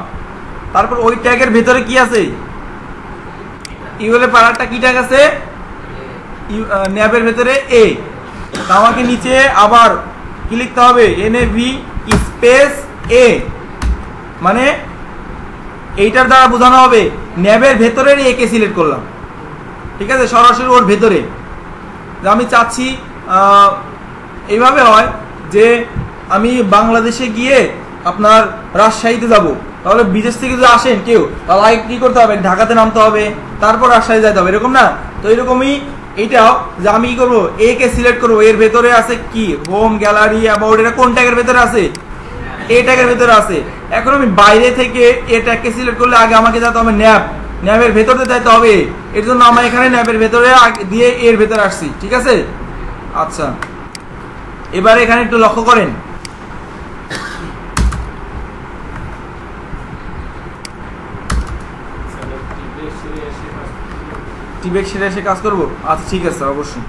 তারপর ওই ট্যাগের ভেতরে কি আছে, ইউএলএ পারাটা কি ট্যাগ আছে, ন্যাপের ভেতরে এ। আমাকে নিচে আবার কি লিখতে হবে, NAV স্পেস এ, মানে এইটার দ্বারা বোঝানো হবে ন্যাবের ভেতরের এ কে সিলেক্ট করলাম, ঠিক আছে, সরাসরি ওর ভেতরে। আমি চাচ্ছি এইভাবে হয় যে আমি বাংলাদেশে গিয়ে আপনার রাজশাহীতে যাব, তাহলে বিদেশ থেকে যদি আসেন কেউ, তাহলে আগে কি করতে হবে, ঢাকাতে নামতে হবে, তারপর রাজশাহী যেতে হবে, এরকম না। তো এরকমই এইটাও, যে আমি কি করবো, এ কে সিলেক্ট করবো, এর ভেতরে আছে কি হোম, গ্যালারি, অ্যাবাউট, এটা কোন ট্যাগের ভেতরে আছে, এ ট্যাগের ভেতরে আছে। এখন আমি বাইরে থেকে এ ট্যাগকে সিলেক্ট করলে আগে আমাকে যেতে হবে ন্যাবের ভেতরে যেতে হবে। এর জন্য আমরা এখানে ন্যাবের ভেতরে দিয়ে এর ভেতরে আসছি, ঠিক আছে। আচ্ছা, এবারে এখানে একটু লক্ষ্য করেন, টিবেক সেরে এসে কাজ করবো। আচ্ছা ঠিক আছে, অবশ্যই।